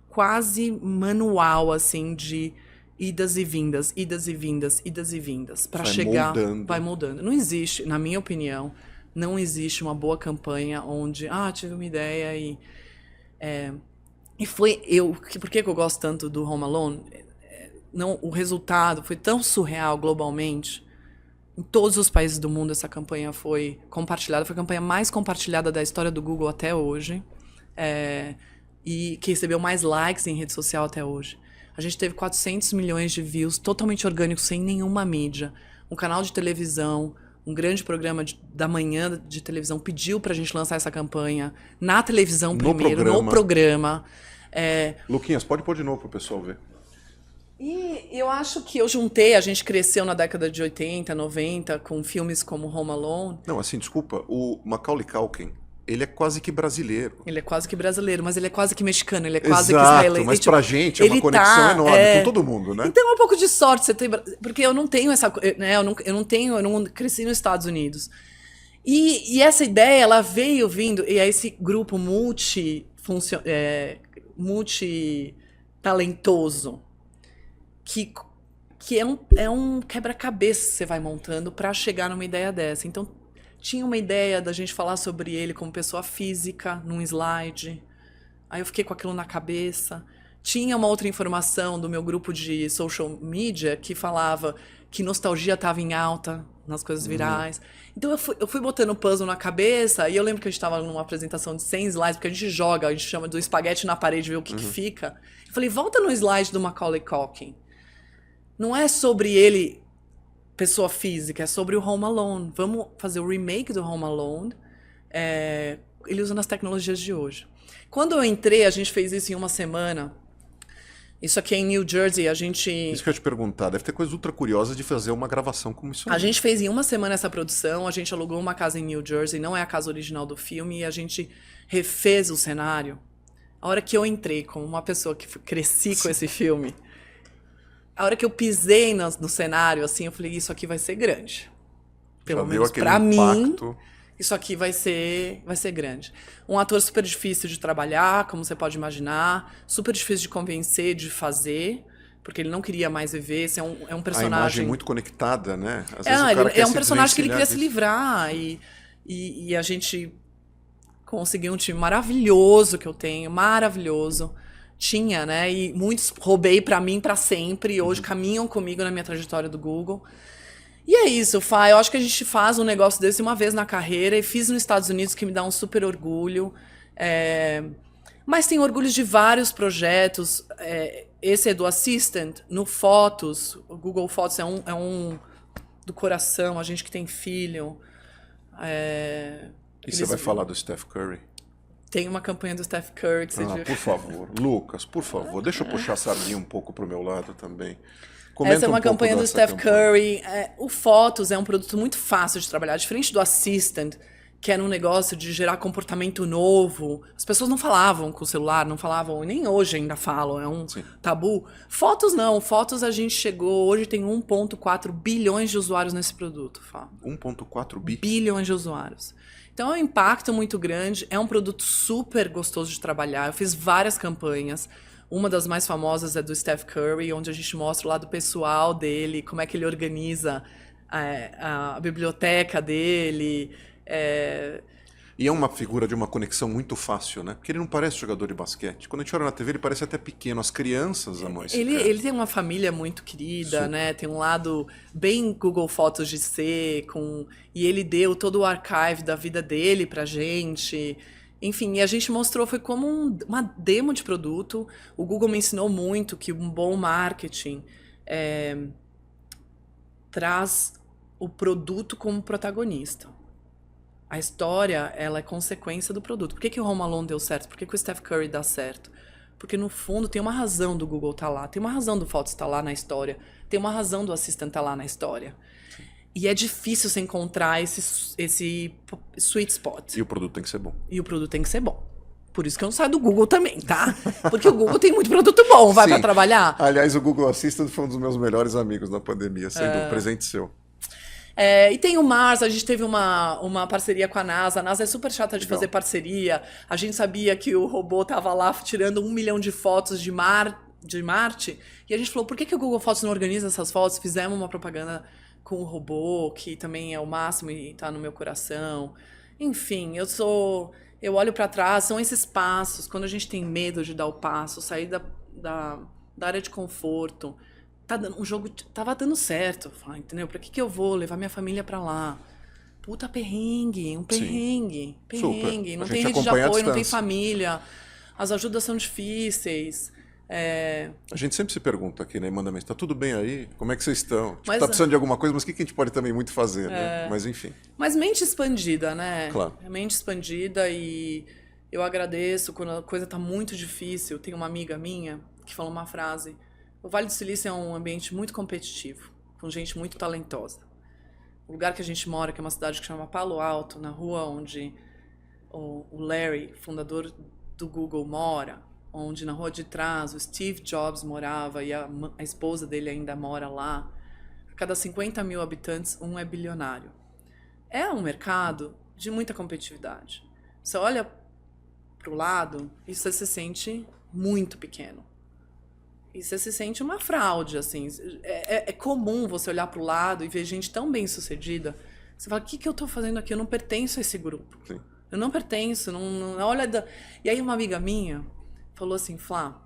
quase manual, assim, de idas e vindas, idas e vindas, idas e vindas. Para chegar... Vai moldando. Não existe, na minha opinião, não existe uma boa campanha onde, tive uma ideia e foi por que eu gosto tanto do Home Alone? O resultado foi tão surreal globalmente. Em todos os países do mundo essa campanha foi compartilhada. Foi a campanha mais compartilhada da história do Google até hoje. E que recebeu mais likes em rede social até hoje. A gente teve 400 milhões de views totalmente orgânicos, sem nenhuma mídia. Um canal de televisão, um grande programa da manhã de televisão, pediu pra gente lançar essa campanha na televisão primeiro, no programa. Luquinhas, pode pôr de novo pro pessoal ver. E eu acho que a gente cresceu na década de 80, 90, com filmes como Home Alone. Não, assim, desculpa, o Macaulay Culkin, ele é quase que brasileiro. Ele é quase que brasileiro, mas ele é quase que mexicano, ele é quase Exato, que israelense. mas pra gente é uma conexão enorme com todo mundo, né? Então é um pouco de sorte você ter, porque eu não tenho essa, né, eu não cresci nos Estados Unidos. E essa ideia, ela veio vindo, e é esse grupo multitalentoso, que é um quebra-cabeça que você vai montando para chegar numa ideia dessa. Então, tinha uma ideia da gente falar sobre ele como pessoa física, num slide. Aí eu fiquei com aquilo na cabeça. Tinha uma outra informação do meu grupo de social media que falava que nostalgia estava em alta nas coisas virais. Então eu fui botando puzzle na cabeça, e eu lembro que a gente estava numa apresentação de 100 slides, porque a gente chama do espaguete na parede, ver o que fica. Eu falei, volta no slide do Macaulay Culkin. Não é sobre ele, pessoa física, é sobre o Home Alone. Vamos fazer o remake do Home Alone, ele usando as tecnologias de hoje. Quando eu entrei, a gente fez isso em uma semana. Isso aqui é em New Jersey, a gente... Isso que eu ia te perguntar, deve ter coisa ultra curiosa de fazer uma gravação como isso aí. A gente fez em uma semana essa produção, a gente alugou uma casa em New Jersey, não é a casa original do filme, e a gente refez o cenário. A hora que eu entrei, como uma pessoa que cresci com esse filme, a hora que eu pisei no cenário, assim, eu falei, isso aqui vai ser grande. Pelo menos pra mim, isso aqui vai ser grande. Um ator super difícil de trabalhar, como você pode imaginar, super difícil de convencer, de fazer, porque ele não queria mais viver. Esse é um personagem... A imagem muito conectada, né? Às vezes o cara é um personagem que ele queria se livrar, e a gente conseguiu um time maravilhoso que eu tenho, maravilhoso. Tinha, né? E muitos roubei pra mim pra sempre, e hoje caminham comigo na minha trajetória do Google. E é isso, Fá. Eu acho que a gente faz um negócio desse uma vez na carreira, e fiz nos Estados Unidos, que me dá um super orgulho. Mas tem orgulho de vários projetos. Esse é do Assistant, no Fotos. O Google Fotos é um do coração, a gente que tem filho. E você vai falar do Steph Curry? Tem uma campanha do Steph Curry que você viu. Por favor. Lucas, por favor, deixa eu puxar a sardinha um pouco pro meu lado também. Essa é uma campanha do Steph Curry. O Fotos é um produto muito fácil de trabalhar, diferente do Assistant, que era um negócio de gerar comportamento novo. As pessoas não falavam com o celular, não falavam, e nem hoje ainda falam, é um tabu. Fotos não, Fotos a gente chegou, hoje tem 1,4 bilhões de usuários nesse produto. 1,4 bilhões de usuários. Então é um impacto muito grande, é um produto super gostoso de trabalhar. Eu fiz várias campanhas. Uma das mais famosas é do Steph Curry, onde a gente mostra o lado pessoal dele, como é que ele organiza a biblioteca dele. E é uma figura de uma conexão muito fácil, né? Porque ele não parece jogador de basquete. Quando a gente olha na TV, ele parece até pequeno. As crianças amam esse cara. Ele tem uma família muito querida, né? Tem um lado bem Google Fotos de ser, e ele deu todo o archive da vida dele pra gente. Enfim, e a gente mostrou, foi como uma demo de produto. O Google me ensinou muito que um bom marketing traz o produto como protagonista. A história, ela é consequência do produto. Por que o Home Alone deu certo? Por que o Steph Curry dá certo? Porque, no fundo, tem uma razão do Google estar lá. Tem uma razão do Fotos estar lá na história. Tem uma razão do Assistant estar lá na história. E é difícil você encontrar esse sweet spot. E o produto tem que ser bom. E o produto tem que ser bom. Por isso que eu não saio do Google também, tá? Porque o Google tem muito produto bom, vai pra trabalhar. Aliás, o Google Assistant foi um dos meus melhores amigos na pandemia, sendo um presente seu. E tem o Mars, a gente teve uma parceria com a NASA. A NASA é super chata de fazer parceria. A gente sabia que o robô tava lá tirando 1 milhão de fotos de Marte. E a gente falou, por que o Google Fotos não organiza essas fotos? Fizemos uma propaganda com o robô, que também é o máximo e tá no meu coração. Enfim, eu olho para trás, são esses passos. Quando a gente tem medo de dar o passo, sair da área de conforto... O jogo tava dando certo, entendeu? Pra que eu vou levar minha família pra lá? Puta perrengue, perrengue. Não tem rede de apoio, não tem família. As ajudas são difíceis. A gente sempre se pergunta aqui, né, manda mensagem, tá tudo bem aí? Como é que vocês estão? Tipo, Mas, tá precisando de alguma coisa, mas o que a gente pode também muito fazer, né? Mas enfim. Mas mente expandida, né? Claro. Mente expandida e eu agradeço quando a coisa tá muito difícil. Tem uma amiga minha que falou uma frase: o Vale do Silício é um ambiente muito competitivo, com gente muito talentosa. O lugar que a gente mora, que é uma cidade que chama Palo Alto, na rua onde o Larry, fundador do Google, mora, onde na rua de trás o Steve Jobs morava e a esposa dele ainda mora lá. A cada 50 mil habitantes, um é bilionário. É um mercado de muita competitividade. Você olha para o lado e você se sente muito pequeno. E você se sente uma fraude, assim. É comum você olhar para o lado e ver gente tão bem sucedida. Você fala, o que eu estou fazendo aqui? Eu não pertenço a esse grupo. Sim. Eu não pertenço. Não olha E aí uma amiga minha falou assim, Flá,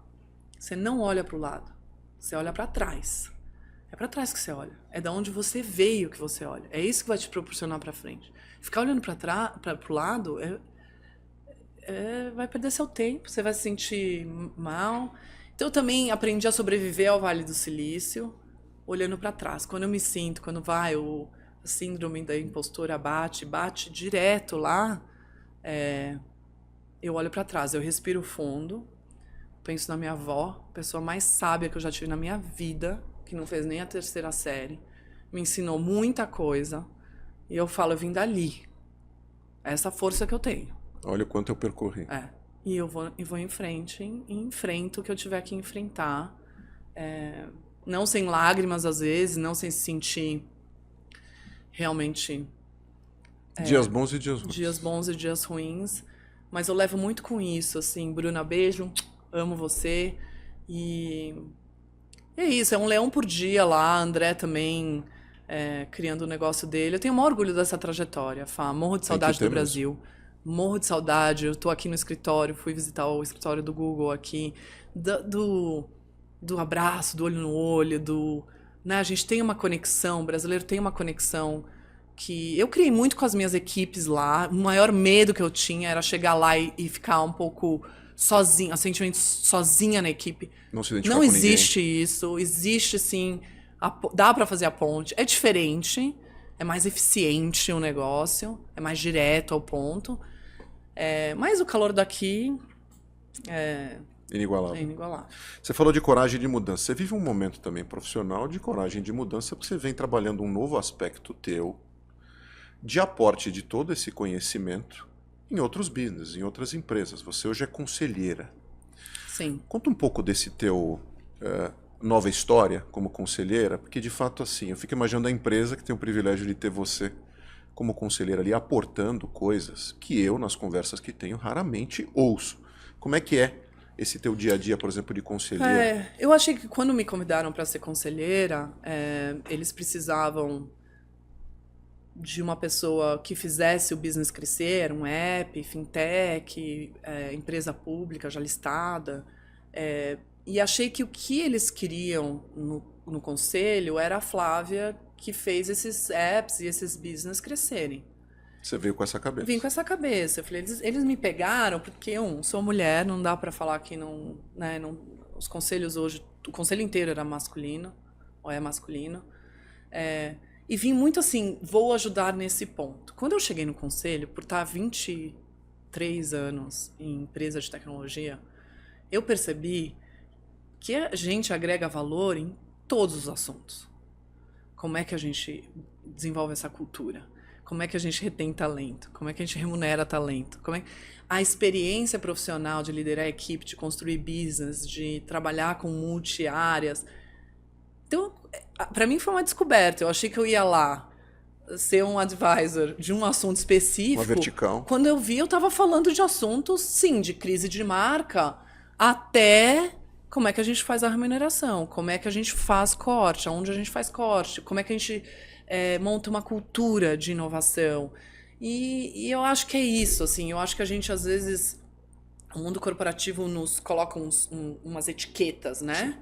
você não olha para o lado, você olha para trás. É para trás que você olha. É da onde você veio que você olha. É isso que vai te proporcionar para frente. Ficar olhando para o lado vai perder seu tempo, você vai se sentir mal. Então eu também aprendi a sobreviver ao Vale do Silício, olhando para trás. Quando eu me sinto, quando vai a síndrome da impostora bate direto lá, eu olho para trás, eu respiro fundo, penso na minha avó, a pessoa mais sábia que eu já tive na minha vida, que não fez nem a 3ª série, me ensinou muita coisa, e eu falo, eu vim dali. É essa força que eu tenho. Olha o quanto eu percorri. E eu vou em frente, e enfrento o que eu tiver que enfrentar. Não sem lágrimas, às vezes, não sem se sentir realmente... Dias bons e dias ruins. Dias bons e dias ruins. Mas eu levo muito com isso, assim. Bruna, beijo. Amo você. E é isso, é um leão por dia lá. André também criando o negócio dele. Eu tenho o maior orgulho dessa trajetória, Fá. Morro de saudade do Brasil. Morro de saudade. Eu tô aqui no escritório, fui visitar o escritório do Google aqui. Do abraço, do olho no olho, né? A gente tem uma conexão, o brasileiro tem uma conexão que eu criei muito com as minhas equipes lá. O maior medo que eu tinha era chegar lá e ficar um pouco sozinha, sentimento sozinha na equipe. Não se identificar Não com existe ninguém. isso, existe sim, dá pra fazer a ponte. É diferente, é mais eficiente o negócio, é mais direto ao ponto. Mas o calor daqui é Inigualável. inigualável. Você falou de coragem de mudança. Você vive um momento também profissional de coragem de mudança, porque você vem trabalhando um novo aspecto teu de aporte de todo esse conhecimento em outros business, em outras empresas. Você hoje é conselheira. Sim. Conta um pouco desse teu nova história como conselheira, porque de fato assim, eu fico imaginando a empresa que tem o privilégio de ter você como conselheira ali aportando coisas que eu, nas conversas que tenho, raramente ouço. Como é que é esse teu dia a dia, por exemplo, de conselheira? Eu achei que quando me convidaram para ser conselheira, eles precisavam de uma pessoa que fizesse o business crescer, um app, fintech, empresa pública já listada. E achei que o que eles queriam no conselho era a Flávia que fez esses apps e esses business crescerem. Você veio com essa cabeça. Vim com essa cabeça. Eu falei, eles me pegaram porque, sou mulher, não dá pra falar que não, né, os conselhos hoje, o conselho inteiro era masculino, ou é masculino. E vim muito assim, vou ajudar nesse ponto. Quando eu cheguei no conselho, por estar há 23 anos em empresa de tecnologia, eu percebi que a gente agrega valor em todos os assuntos. Como é que a gente desenvolve essa cultura? Como é que a gente retém talento? Como é que a gente remunera talento? A experiência profissional de liderar a equipe, de construir business, de trabalhar com multi-áreas. Então, para mim foi uma descoberta. Eu achei que eu ia lá ser um advisor de um assunto específico. Uma vertical. Quando eu vi, eu estava falando de assuntos, sim, de crise de marca, até como é que a gente faz a remuneração, como é que a gente faz corte, aonde a gente faz corte, como é que a gente monta uma cultura de inovação. E eu acho que é isso, assim, eu acho que a gente, às vezes, o mundo corporativo nos coloca umas etiquetas, né?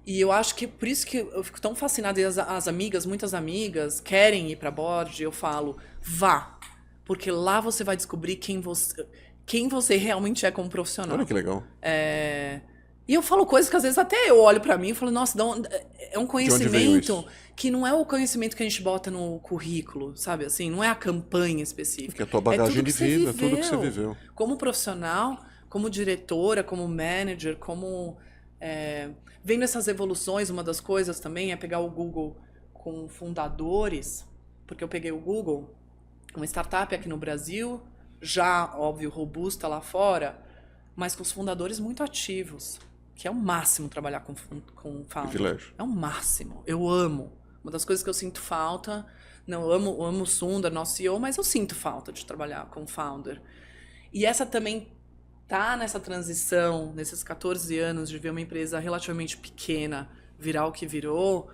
E eu acho que por isso que eu fico tão fascinada, e as amigas, muitas amigas, querem ir para board, eu falo, vá, porque lá você vai descobrir quem você realmente é como profissional. Olha que legal. E eu falo coisas que às vezes até eu olho pra mim e falo, nossa, é um conhecimento que não é o conhecimento que a gente bota no currículo, sabe? Assim, não é a campanha específica. Que é a tua bagagem de vida, tudo que você viveu. Como profissional, como diretora, como manager, como... vendo essas evoluções, uma das coisas também é pegar o Google com fundadores, porque eu peguei o Google, uma startup aqui no Brasil, já, óbvio, robusta lá fora, mas com os fundadores muito ativos, que é o máximo trabalhar com founder. Privilégio. É o máximo. Eu amo. Uma das coisas que eu sinto falta, não, eu amo o Sundar, nosso CEO, mas eu sinto falta de trabalhar com founder. E essa também tá nessa transição, nesses 14 anos, de ver uma empresa relativamente pequena virar o que virou.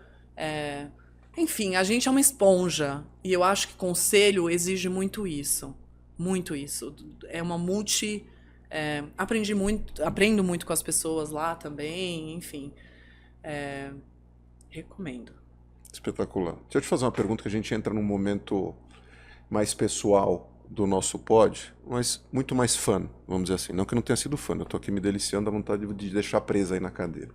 Enfim, a gente é uma esponja. E eu acho que conselho exige muito isso. Muito isso. É uma aprendo muito com as pessoas lá também, enfim. Recomendo. Espetacular. Deixa eu te fazer uma pergunta que a gente entra num momento mais pessoal do nosso pod, mas muito mais fã, vamos dizer assim. Não que não tenha sido fã, eu tô aqui me deliciando, dá vontade de deixar presa aí na cadeira.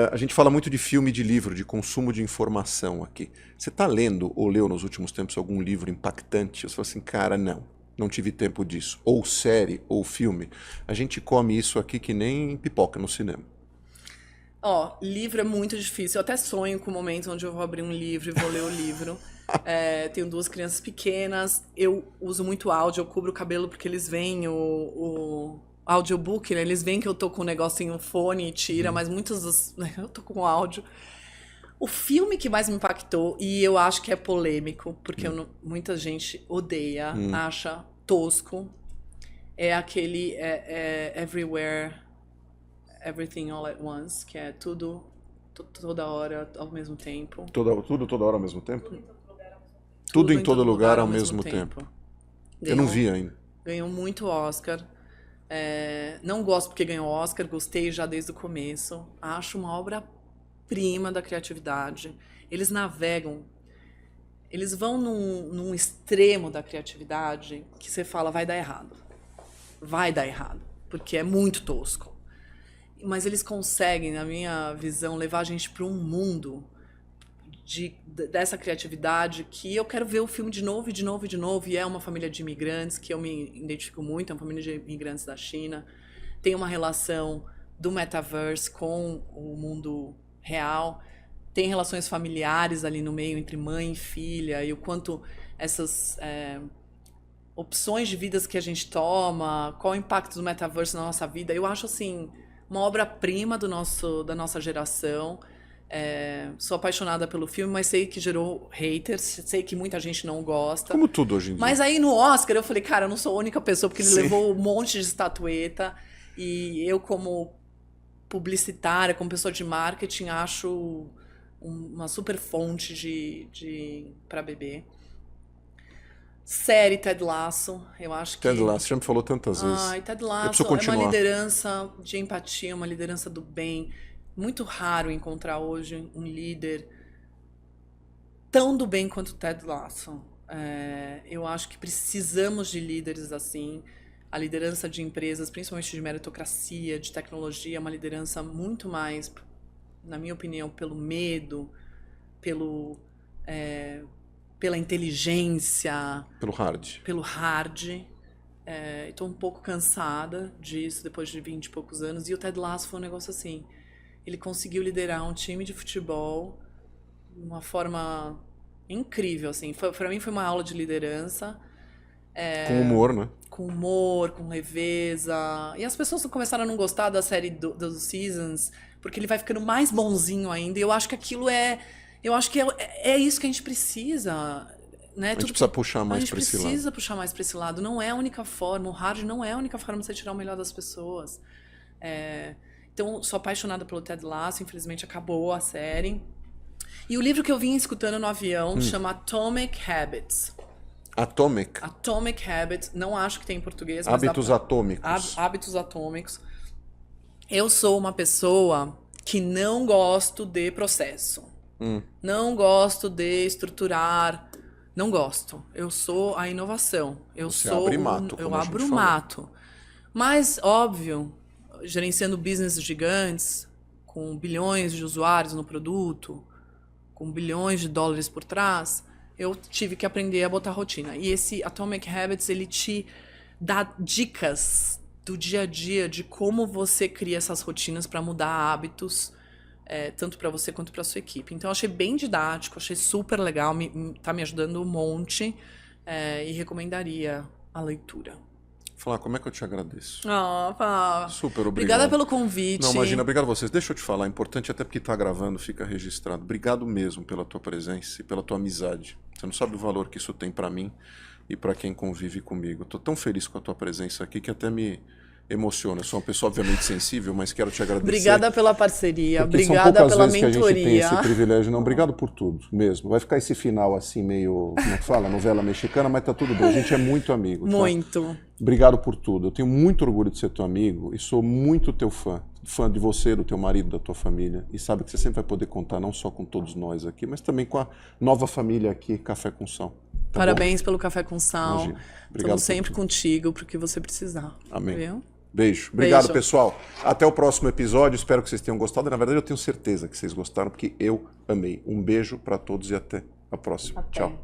A gente fala muito de filme, de livro, de consumo de informação aqui. Você tá lendo ou leu nos últimos tempos algum livro impactante? Você fala assim, cara, não tive tempo disso. Ou série, ou filme. A gente come isso aqui que nem pipoca no cinema. Livro é muito difícil. Eu até sonho com o momento onde eu vou abrir um livro e vou ler o livro. Tenho 2 crianças pequenas. Eu uso muito áudio, eu cubro o cabelo porque eles veem o audiobook, né? Eles veem que eu tô com um negocinho no fone e tira, mas muitos eu tô com áudio. O filme que mais me impactou, e eu acho que é polêmico, porque muita gente odeia, acha tosco, é aquele Everywhere, Everything All at Once, que é tudo, toda hora, ao mesmo tempo. Tudo toda hora ao mesmo tempo? Tudo em todo lugar ao mesmo tempo. Eu não vi ainda. Ganhou muito Oscar. Não gosto porque ganhou Oscar, gostei já desde o começo. Acho uma obra-prima da criatividade. Eles navegam, eles vão num extremo da criatividade que você fala, vai dar errado. Vai dar errado, porque é muito tosco. Mas eles conseguem, na minha visão, levar a gente para um mundo dessa criatividade que eu quero ver o filme de novo e de novo e de novo. E é uma família de imigrantes que eu me identifico muito, é uma família de imigrantes da China. Tem uma relação do metaverse com o mundo real. Tem relações familiares ali no meio, entre mãe e filha, e o quanto essas opções de vidas que a gente toma, qual o impacto do metaverse na nossa vida. Eu acho, assim, uma obra-prima da nossa geração. Sou apaixonada pelo filme, mas sei que gerou haters, sei que muita gente não gosta. Como tudo hoje em dia. Mas aí no Oscar eu falei, cara, eu não sou a única pessoa, porque ele levou um monte de estatueta. E eu, como publicitária, como pessoa de marketing, acho uma super fonte para beber. Série Ted Lasso, eu acho que... Ted Lasso, já me falou tantas vezes. Ted Lasso é uma liderança de empatia, uma liderança do bem. Muito raro encontrar hoje um líder tão do bem quanto Ted Lasso. Eu acho que precisamos de líderes assim. A liderança de empresas, principalmente de meritocracia, de tecnologia, é uma liderança muito mais, na minha opinião, pelo medo, pela inteligência. Pelo hard. Estou um pouco cansada disso, depois de 20 e poucos anos. E o Ted Lasso foi um negócio assim. Ele conseguiu liderar um time de futebol de uma forma incrível, assim. Para mim foi uma aula de liderança. Com humor, né? Com humor, com leveza. E as pessoas começaram a não gostar da série dos Seasons, porque ele vai ficando mais bonzinho ainda. E eu acho que aquilo eu acho que é isso que a gente precisa. Né? A gente precisa puxar mais para esse lado. A gente precisa puxar mais para esse lado. Não é a única forma. O hard não é a única forma de você tirar o melhor das pessoas. Então, sou apaixonada pelo Ted Lasso. Infelizmente, acabou a série. E o livro que eu vim escutando no avião chama Atomic Habits. Atomic Habits. Não acho que tem em português. Hábitos atômicos. Hábitos atômicos. Eu sou uma pessoa que não gosto de processo. Não gosto de estruturar. Não gosto. Eu sou a inovação. Eu abro mato. Mas, óbvio... gerenciando business gigantes, com bilhões de usuários no produto, com bilhões de dólares por trás, eu tive que aprender a botar rotina. E esse Atomic Habits, ele te dá dicas do dia a dia de como você cria essas rotinas para mudar hábitos, tanto para você quanto para sua equipe. Então, eu achei bem didático, achei super legal, tá me ajudando um monte, e recomendaria a leitura. Flá, como é que eu te agradeço? Super obrigado. Obrigada pelo convite. Não, imagina, obrigado a vocês. Deixa eu te falar, é importante até porque tá gravando, fica registrado. Obrigado mesmo pela tua presença e pela tua amizade. Você não sabe o valor que isso tem para mim e para quem convive comigo. Eu tô tão feliz com a tua presença aqui que até me emociona. Eu sou uma pessoa obviamente sensível, mas quero te agradecer. Obrigada pela parceria, porque obrigada são poucas pela vezes que a gente tem mentoria. esse privilégio. Não, obrigado por tudo, mesmo. Vai ficar esse final assim meio, como é que fala, novela mexicana, mas tá tudo bem. A gente é muito amigo. Tá? Muito. Obrigado por tudo. Eu tenho muito orgulho de ser teu amigo e sou muito teu fã. Fã de você, do teu marido, da tua família. E sabe que você sempre vai poder contar não só com todos nós aqui, mas também com a nova família aqui, Café com Sal. Tá Parabéns pelo Café com Sal. Imagina. Estamos sempre contigo pro que você precisar. Amém. Viu? Beijo. Obrigado, pessoal. Até o próximo episódio. Espero que vocês tenham gostado. Na verdade, eu tenho certeza que vocês gostaram, porque eu amei. Um beijo para todos e até a próxima. Tchau.